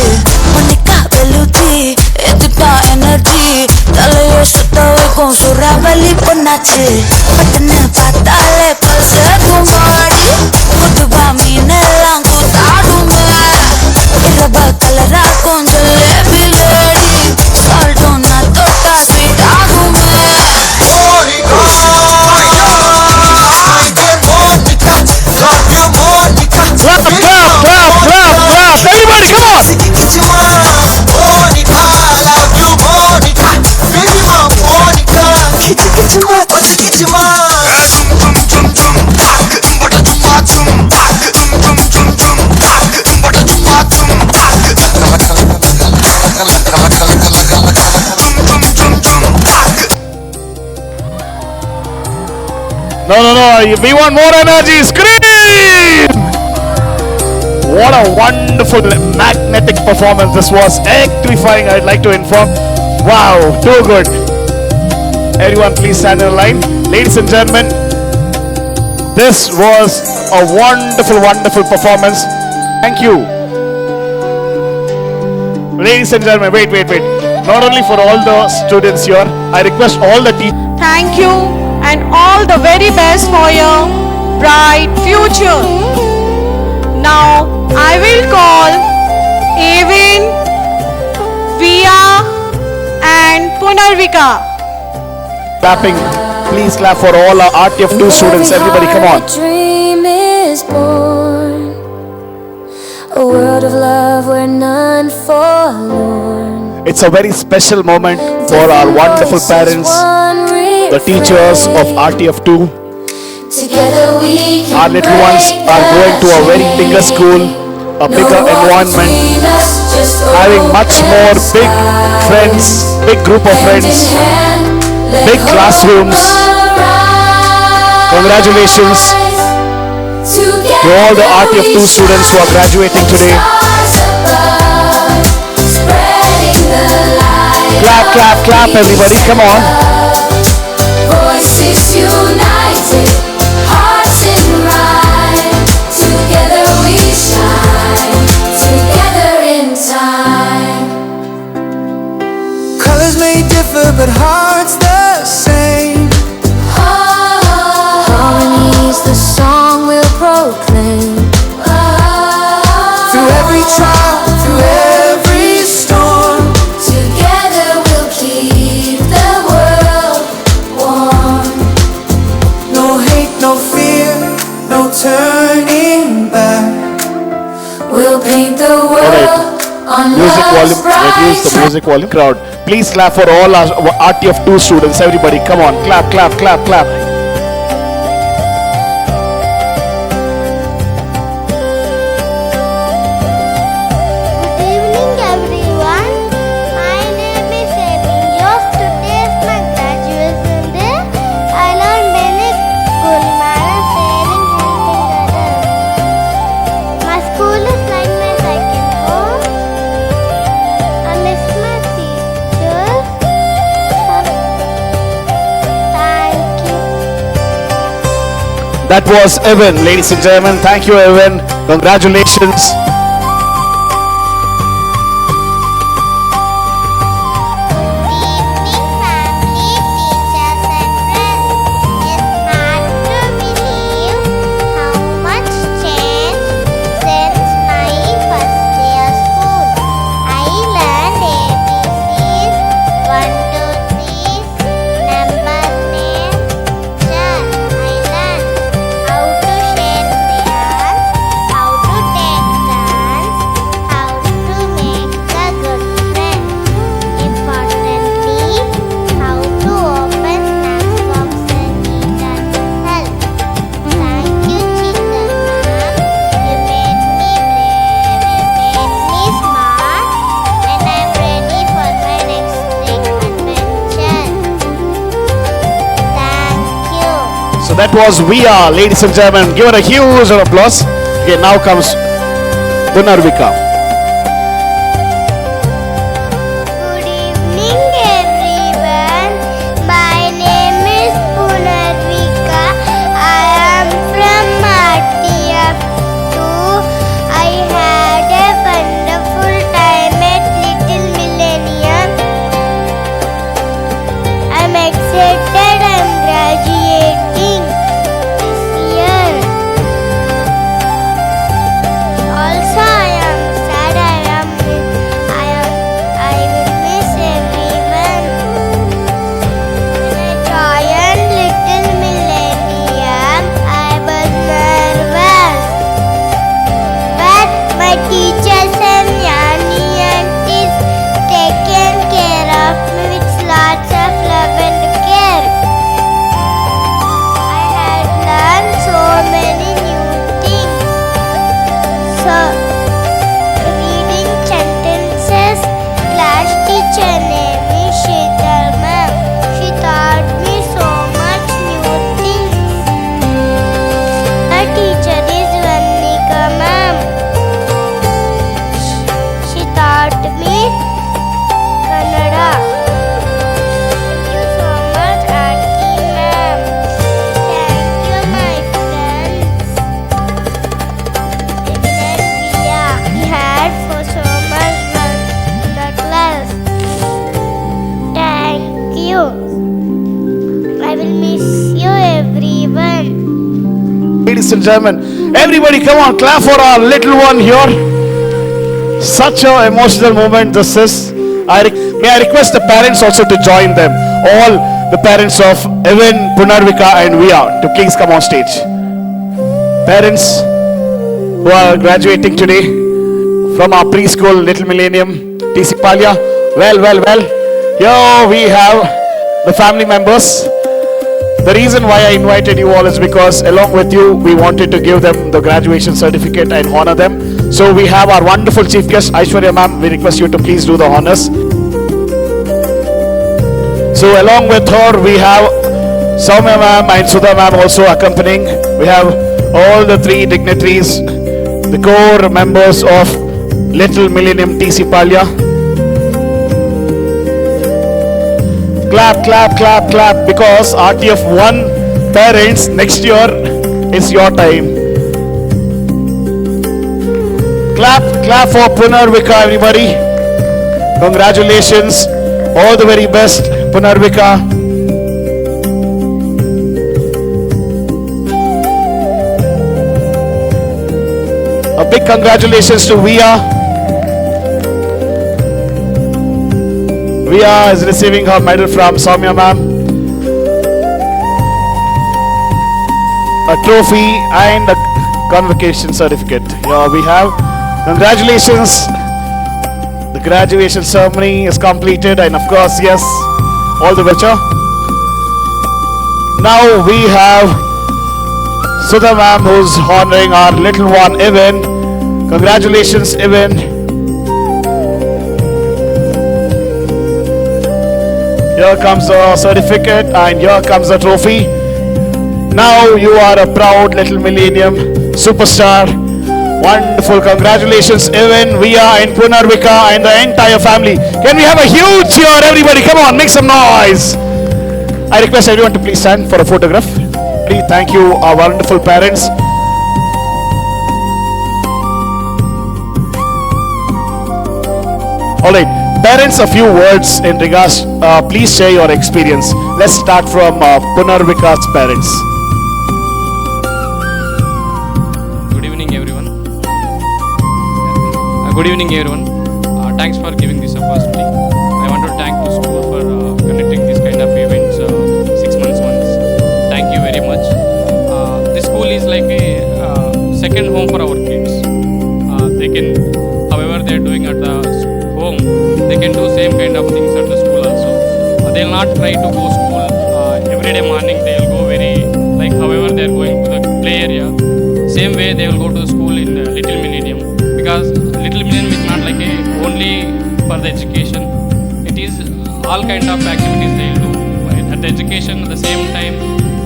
Monica Bellucci, Edita energy, dale yo sutawe con su rabali ponachi. Patne patale kalse kumari, kutuba mine langu tadume. Iraba kalara con jalebi lady, salto na tota sweet agume. Clap, clap, clap, clap, clap. Everybody, come on. No, we want more energy. Scream! What a wonderful magnetic performance this was. Electrifying, I'd like to inform. Wow, too good. Everyone please stand in line. Ladies and gentlemen, this was a wonderful, wonderful performance. Thank you. Ladies and gentlemen, wait. Not only for all the students here, I request all the teachers. Thank you and all the very best for your bright future. Now I will call Evin, Via and Punarvika. Clapping. Please clap for all our RTF2 students. Everybody, come on. A dream is born, a world of love where none forlorn. It's a very special moment for our wonderful parents, the teachers of RTF2. Together we can Our little ones are going to a very bigger school, a bigger environment, having much more big friends, big group of friends, big classrooms. Congratulations to all the RTF2 students who are graduating today. Clap, clap, clap, everybody, come on. Voices united, hearts in rhyme. Together we shine, together in time. Colors may differ, but hearts the same. Harmony's the song we'll proclaim. Through every trial, through every storm, Together we'll keep the world warm. no hate, no fear, no turning back. We'll paint the world on Music love's volume, bright reduce the music volume. Crowd, please clap for all our RTF2 students. Everybody, come on, clap, clap, clap, clap. Good evening, everyone. My name is Emin. Yours today is my graduation day. I learned many good manners, sharing, helping others. My school is like my second home. I miss my teachers. Thank you. That was Evan, ladies and gentlemen. Thank you, Evan. Congratulations. Evening, family, teachers and friends. It's hard to believe how much changed since my first day of school. I learned ABCs, 1, 2, 3, number name, chart. I learned how to share crayons, how to take turns, how to make a good friend. Importantly, how to open snack box and eat and help. Thank you, Chitta ma'am. You made me brave, you made me smart, and I'm ready for my next big adventure. Thank you. So that was We Are, ladies and gentlemen. Give her a huge round of applause. Okay, now comes Punarvika. Good evening, everyone. My name is Punarvika. I am from RTF2. I had a wonderful time at Little Millennium. I'm excited. I'm graduating this year. Also, I am sad. I will miss everyone. When I joined Little Millennium, I was nervous, but my teachers and Yanni aunties taken care of me with lots of love and care. I had learned so many new things. So, reading sentences, class teacher name is Sheetal ma'am. She taught me so much new things. Our teacher is Vanika ma'am. ladies and gentlemen. Everybody, come on, clap for our little one here. Such an emotional moment this is. May I request the parents also to join them. All the parents of Evan, Punarvika and Via to please come on stage. Parents who are graduating today from our preschool Little Millennium, TC Palya. Well. Here we have the family members. The reason why I invited you all is because along with you, we wanted to give them the graduation certificate and honor them. So we have our wonderful chief guest, Aishwarya ma'am. We request you to please do the honors. So along with her, we have Soumya ma'am and Sudha ma'am also accompanying. We have all the three dignitaries, the core members of Little Millennium TC Palya. Clap because RTF 1 parents, next year is your time. Clap for Punarvika, everybody. Congratulations. All the very best, Punarvika. A big congratulations to Via. Via is receiving her medal from Soumya ma'am. A trophy and a convocation certificate. Here we have. Congratulations. The graduation ceremony is completed and of course, yes, all the better. Now we have Sudha ma'am who's honoring our little one, Evan. Congratulations, Evan. Here comes the certificate and here comes the trophy. Now you are a proud Little Millennium superstar. Wonderful. Congratulations, Evan, Via and Punarvika and the entire family. Can we have a huge cheer, everybody? Come on, make some noise. I request everyone to please stand for a photograph. Please, thank you, our wonderful parents. All right. Parents, a few words in regards, please share your experience. Let's start from Punarvika's parents. Good evening, everyone. Thanks for giving this opportunity. I want to thank the school for conducting this kind of events 6 months once. Thank you very much. This school is like a second home for our kids. They can, however they're doing at the home, they can do same kind of things at the school also. They'll not try to go school every day morning. They'll go very, like however they're going to the play area, same way they will go to school in Little Millennium, because Little Millennium is not like a only for the education. It is all kind of activities they'll do. At the education, at the same time,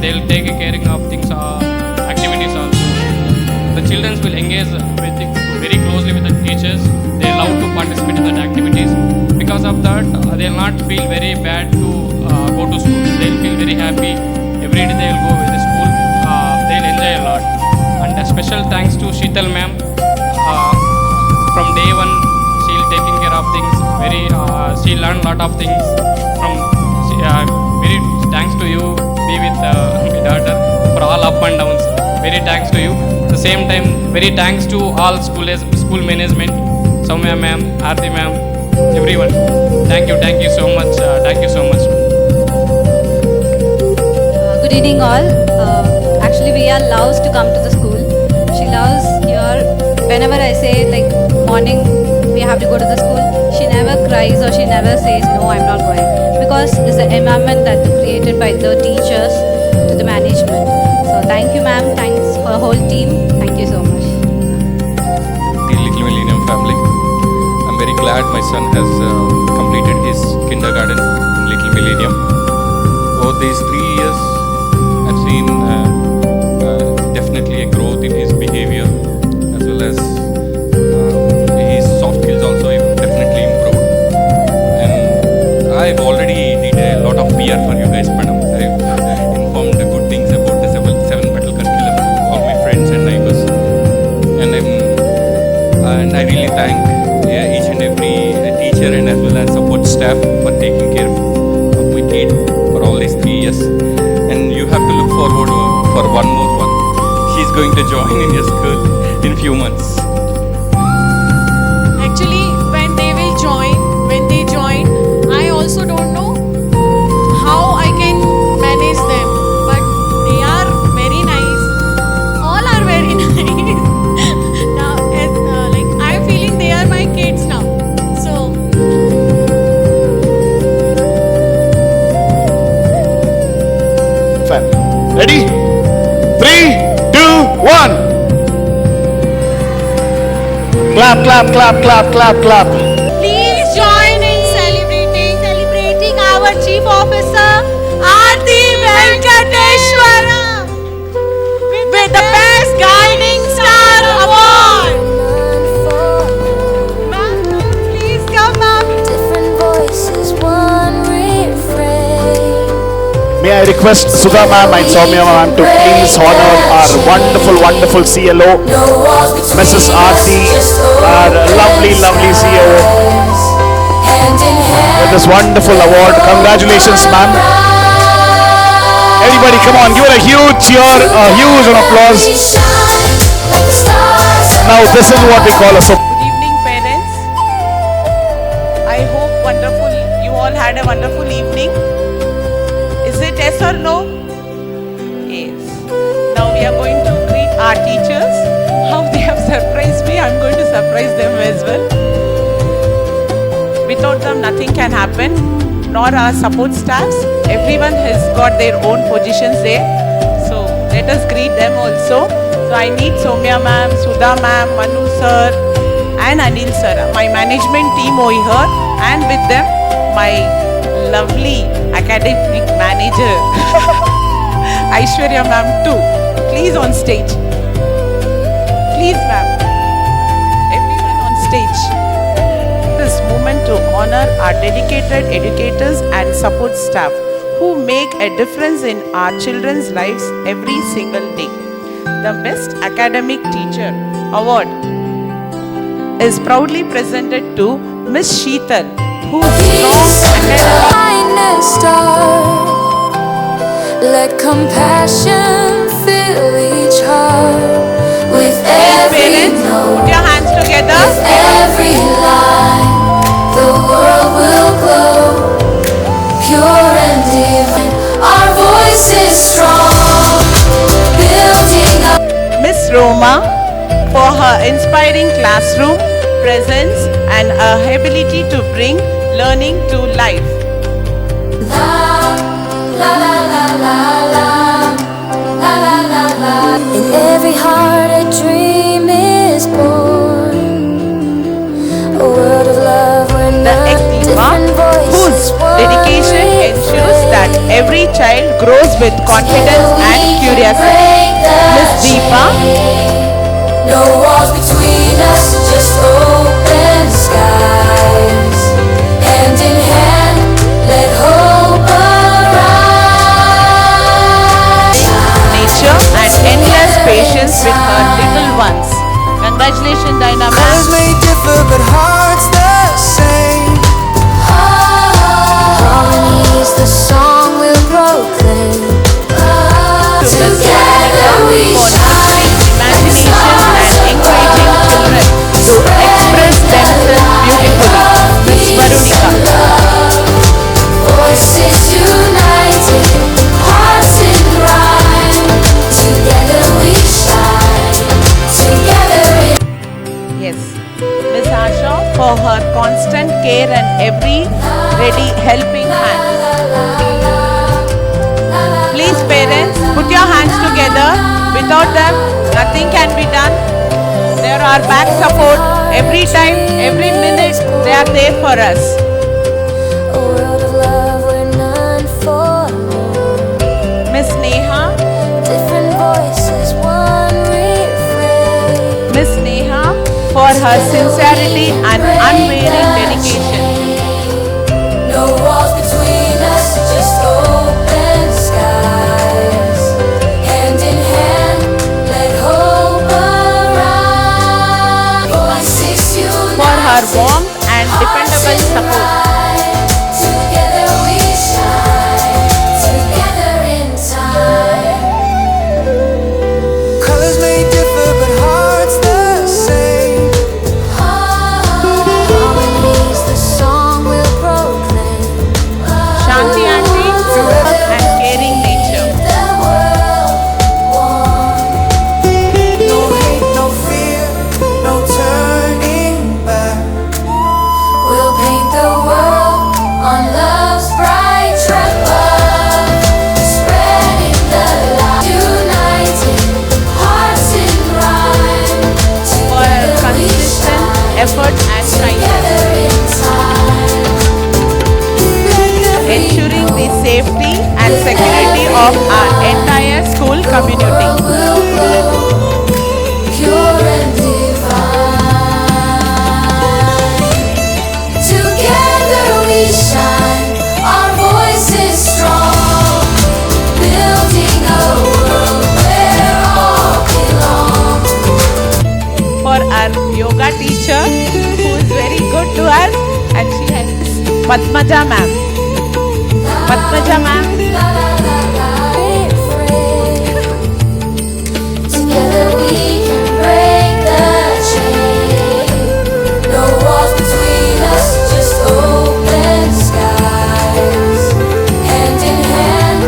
they'll take caring of things, activities also. The children will engage very closely with the teachers. They love to participate in that activities. Because of that, they'll not feel very bad to go to school. They'll feel very happy. Every day they'll go with the school. They'll enjoy a lot. And a special thanks to Sheetal ma'am. From day one, she'll taking care of things. She learned a lot of things from. Very thanks to you. Be with my daughter for all up and downs. Very thanks to you. At the same time, very thanks to all school management. Soumya ma'am, Aarti ma'am, everyone. Thank you so much. Good evening all. Actually Via loves to come to the school. She loves here. Whenever I say like morning we have to go to the school, she never cries or she never says no, I'm not going. Because it's an environment that is created by the teachers to the management. So thank you ma'am, thanks for the whole team. Thank you so much. The Little Millennium family. I'm very glad my son has completed his kindergarten in Little Millennium. Over these 3 years, I've seen definitely a growth in his behavior as well as his soft skills also definitely improved. And I've already did a lot of PR for you guys, madam. I've informed the good things about the 7 battle curriculum to all my friends and neighbors. And I really thank each and every teacher and as well as support staff for taking care of my kid for all these 3 years. And you have to look forward for one more one. She's going to join in your school in few months. Actually, when they join, I also don't know how I can manage them. But they are very nice. All are very nice. Now, like I'm feeling they are my kids now. So Fine. Ready? 3, 2, 1. Clap, clap, clap, clap, clap, clap. please join in celebrating our chief officer Aarti Venkateshwara with the best guiding star award. Ma'am, please come, ma'am. Different voices, one refrain. May I request Sudha ma'am and Soumya ma'am to please honor our wonderful, wonderful CLO, No walls between Mrs. Aarti, just our lovely, lovely CEO, hand in hand. with this wonderful award. Congratulations, ma'am. Everybody, come on, give her a huge cheer, a huge applause. We shine like the stars. Now, this is what we call a super. Good evening, parents. I hope you all had a wonderful evening. Is it yes or no? Yes. Now we are going to greet our teachers. How they have surprised me, I'm going to surprise them as well. Without them, nothing can happen, nor our support staffs. Everyone has got their own positions there. So let us greet them also. So I need Soumya ma'am, Sudha ma'am, Manu sir, and Anil sir, my management team over here, and with them my lovely academic manager Aishwarya ma'am too. Please on stage. Please ma'am. Everyone on stage. This moment to honor our dedicated educators and support staff who make a difference in our children's lives every single day. The Best Academic Teacher Award is proudly presented to Miss Sheetal, whose strong academic Kindness start. Let compassion fill each heart. With every parents, note, put your hands together. with every line, the world will glow. Pure and divine, our voice is strong. Building up. Miss Roma for her inspiring classroom presence and her ability to bring learning to life. La la la la la la la la la la. In every heart a dream is born. A world of love where The none Ektiva, different whose voices. dedication ensures that every child grows with confidence and curiosity. Miss Deepa, No walls between us, just open skies. Hand in hand, let hope arise. nature and endless patience with her little ones. Congratulations, Dinah ma'am. Colors may differ, but hearts the same. Harmony is the song we'll proclaim. To Miss Together we for shine. imagination and encouraging children to express themselves beautifully. Miss Veronica. Voices united, hearts in rhyme. Together we shine. Together in Yes. Miss Asha for her constant care and every ready helping hand. Please parents, put your hands together. Without them, nothing can be done. They are our back support. Every time, every minute, they are there for us. a world of love where none forlorn. Miss Neha, Different voices, one refrain. Miss Neha for her sincerity and unwavering dedication. No walls between us, just open skies. Hand in hand, let hope arise. Voices For her united, warmth and dependable support. together we shine. Together in time. Colors may Padmaja ma'am. Padmaja ma'am. Together we can break the chain. No walls between us, just open skies. Hand in hand,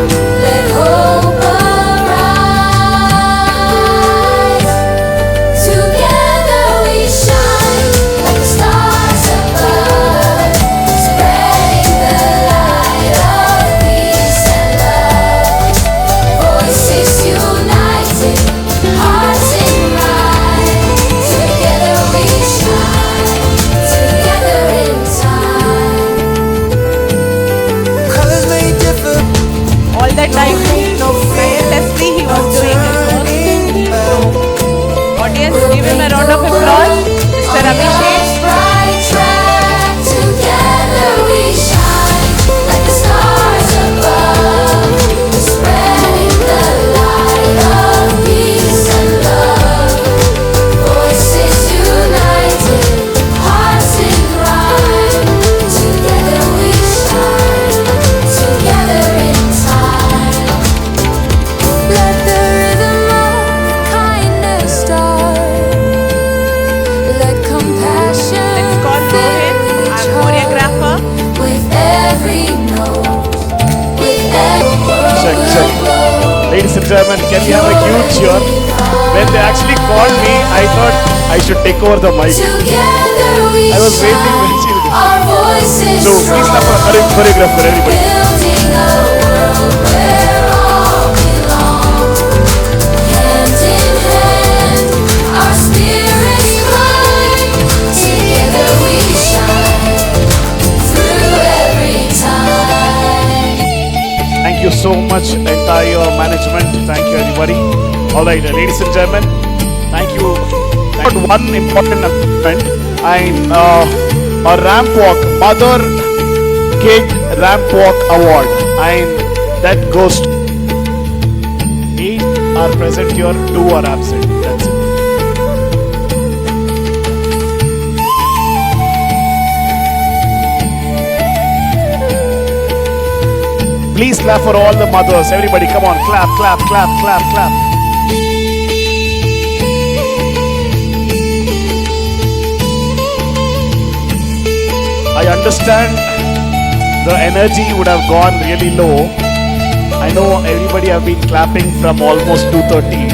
let hope arise. Together we shine like the stars above, spreading the light of peace and love. Voices united, hearts in mind. Together we shine, together in time. Colors may differ, All that time, tirelessly he was doing his work. Audience, give him a round of applause. Mr. Abhishek. Bright track, together we shine like the stars above, spreading the light of peace and love. Voices united, hearts in rhyme. Together we shine, together in time. Let the rhythm of kindness start. Let compassion Let's call Rohit, our choreographer. with every note, with every Check, check. Ladies and gentlemen, can we have a huge cheer? When they actually called me, I thought I should take over the mic. Together we I was waiting when she shine, our voices So please clap for strong, choreographer, everybody. building a world where all belong. Hand in hand, our spirits climb. Together we shine through every time. Thank you so much, entire management. Thank you, everybody. All right, ladies and gentlemen, thank you. Got one important announcement. And a ramp walk, Mother Kid Ramp Walk Award, and that goes to 8 are present here, 2 are absent. That's it. Please clap for all the mothers. Everybody, come on, clap, clap, clap, clap, clap. I understand the energy would have gone really low. I know everybody have been clapping from almost 2:30.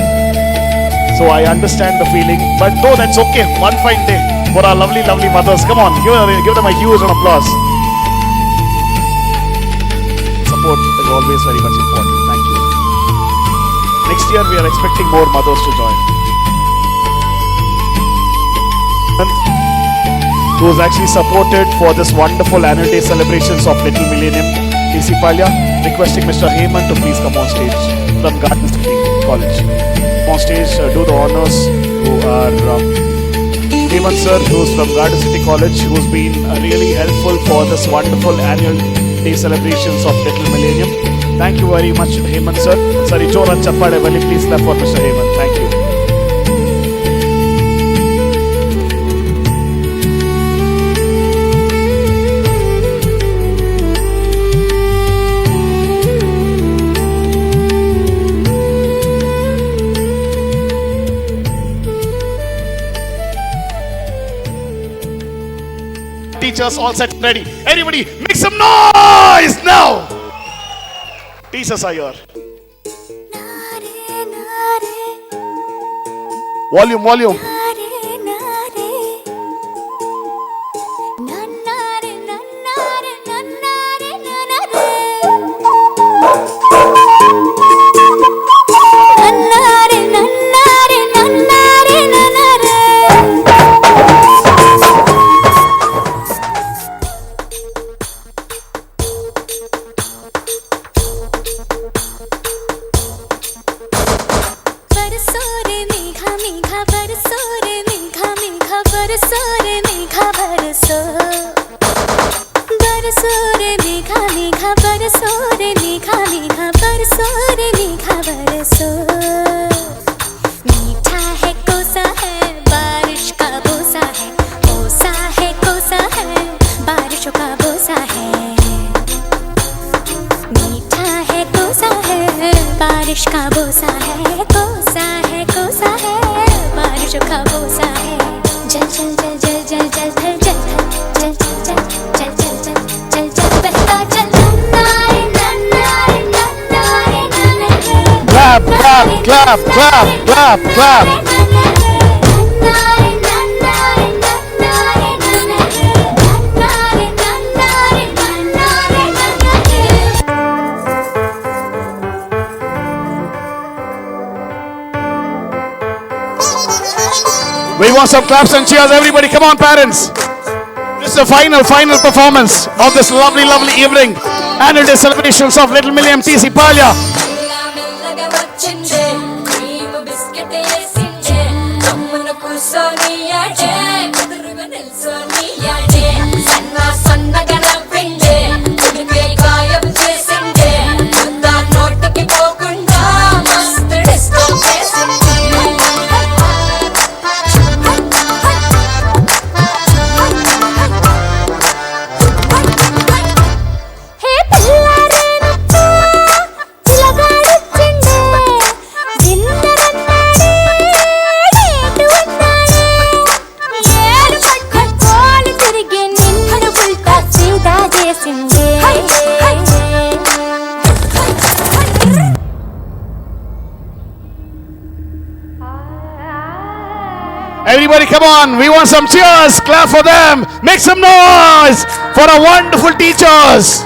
So I understand the feeling. But no, that's okay. One fine day for our lovely, lovely mothers. Come on, give them a huge round of applause. Support is always very much important. Thank you. Next year we are expecting more mothers to join. Who was actually supported for this wonderful annual day celebrations of Little Millennium, TC Palya, requesting Mr. Hemant to please come on stage from Garden City College. Come on stage, do the honors who are Hemant sir, who's from Garden City College, who's been really helpful for this wonderful annual day celebrations of Little Millennium. Thank you very much, Hemant sir. Sorry, Joran Chappade, please clap for Mr. Hemant. Thank you. Teachers all set, ready. Everybody, make some noise now. Teachers are here. Volume, volume. मीठा है कोसा है बारिश का बोसा है, कोसा है बारिशों का बोसा है। जो खामोसा है जल जल जल जल जल जल जल जल जल जल जल जल जल जल जल बहता चल नारे नारे नारे नारे Clap, clap, clap, clap, clap, clap. We want some claps and cheers, everybody. Come on, parents. This is the final performance of this lovely evening. Annual Day celebrations of Little Millie MTC Palya. Everybody, come on. We want some cheers. Clap for them. Make some noise for our wonderful teachers.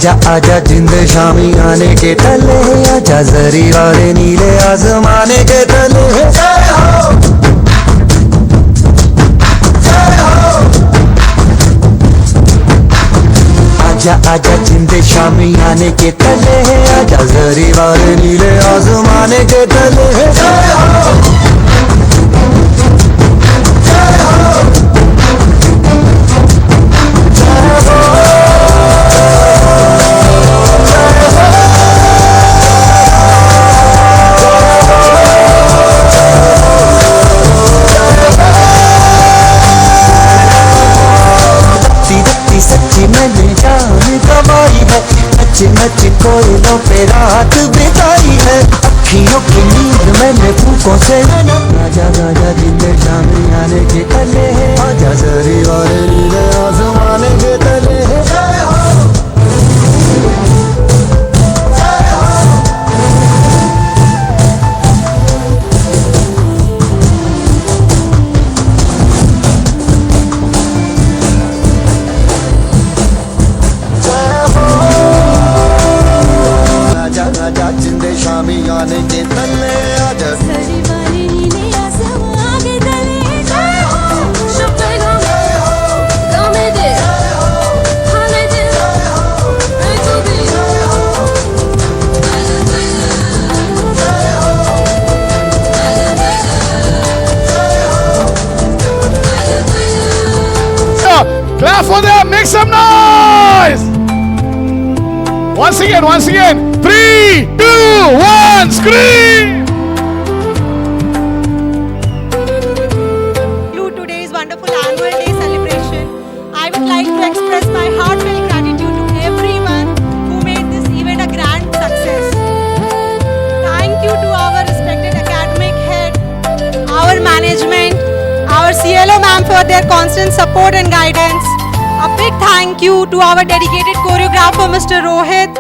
आजा आजा जिंद शामी आने के तले, आजा जरी वाले नीले आसमाने के तले। जय हो जय हो, आजा आजा जिंद शामी आने के तले, आजा जरी वाले नीले आसमाने के तले। जय हो जय हो सच्ची मैंने जान गवाई है, नच नच कोयलों पे रात बिताई है। अखियों की नींद मैंने फूकों से, आजा आजा जिंदे शामी आने के तले, आजा जरी वाले नीले आसमाने के तले। जय हो जय हो, आजा जिंदे शामी आने के तले, आजा सरी वाले नीले आसमां के तले। जय हो शुक्र गामे दे हाले दे मैं तो भी। Clap for them, make some noise! Once again, 3, 2, 1, scream! Today's wonderful annual day celebration. I would like to express my heartfelt gratitude to everyone who made this event a grand success. Thank you to our respected academic head, our management, our CLO ma'am for their constant support and guidance. A big thank you to our dedicated choreographer Mr. Rohit,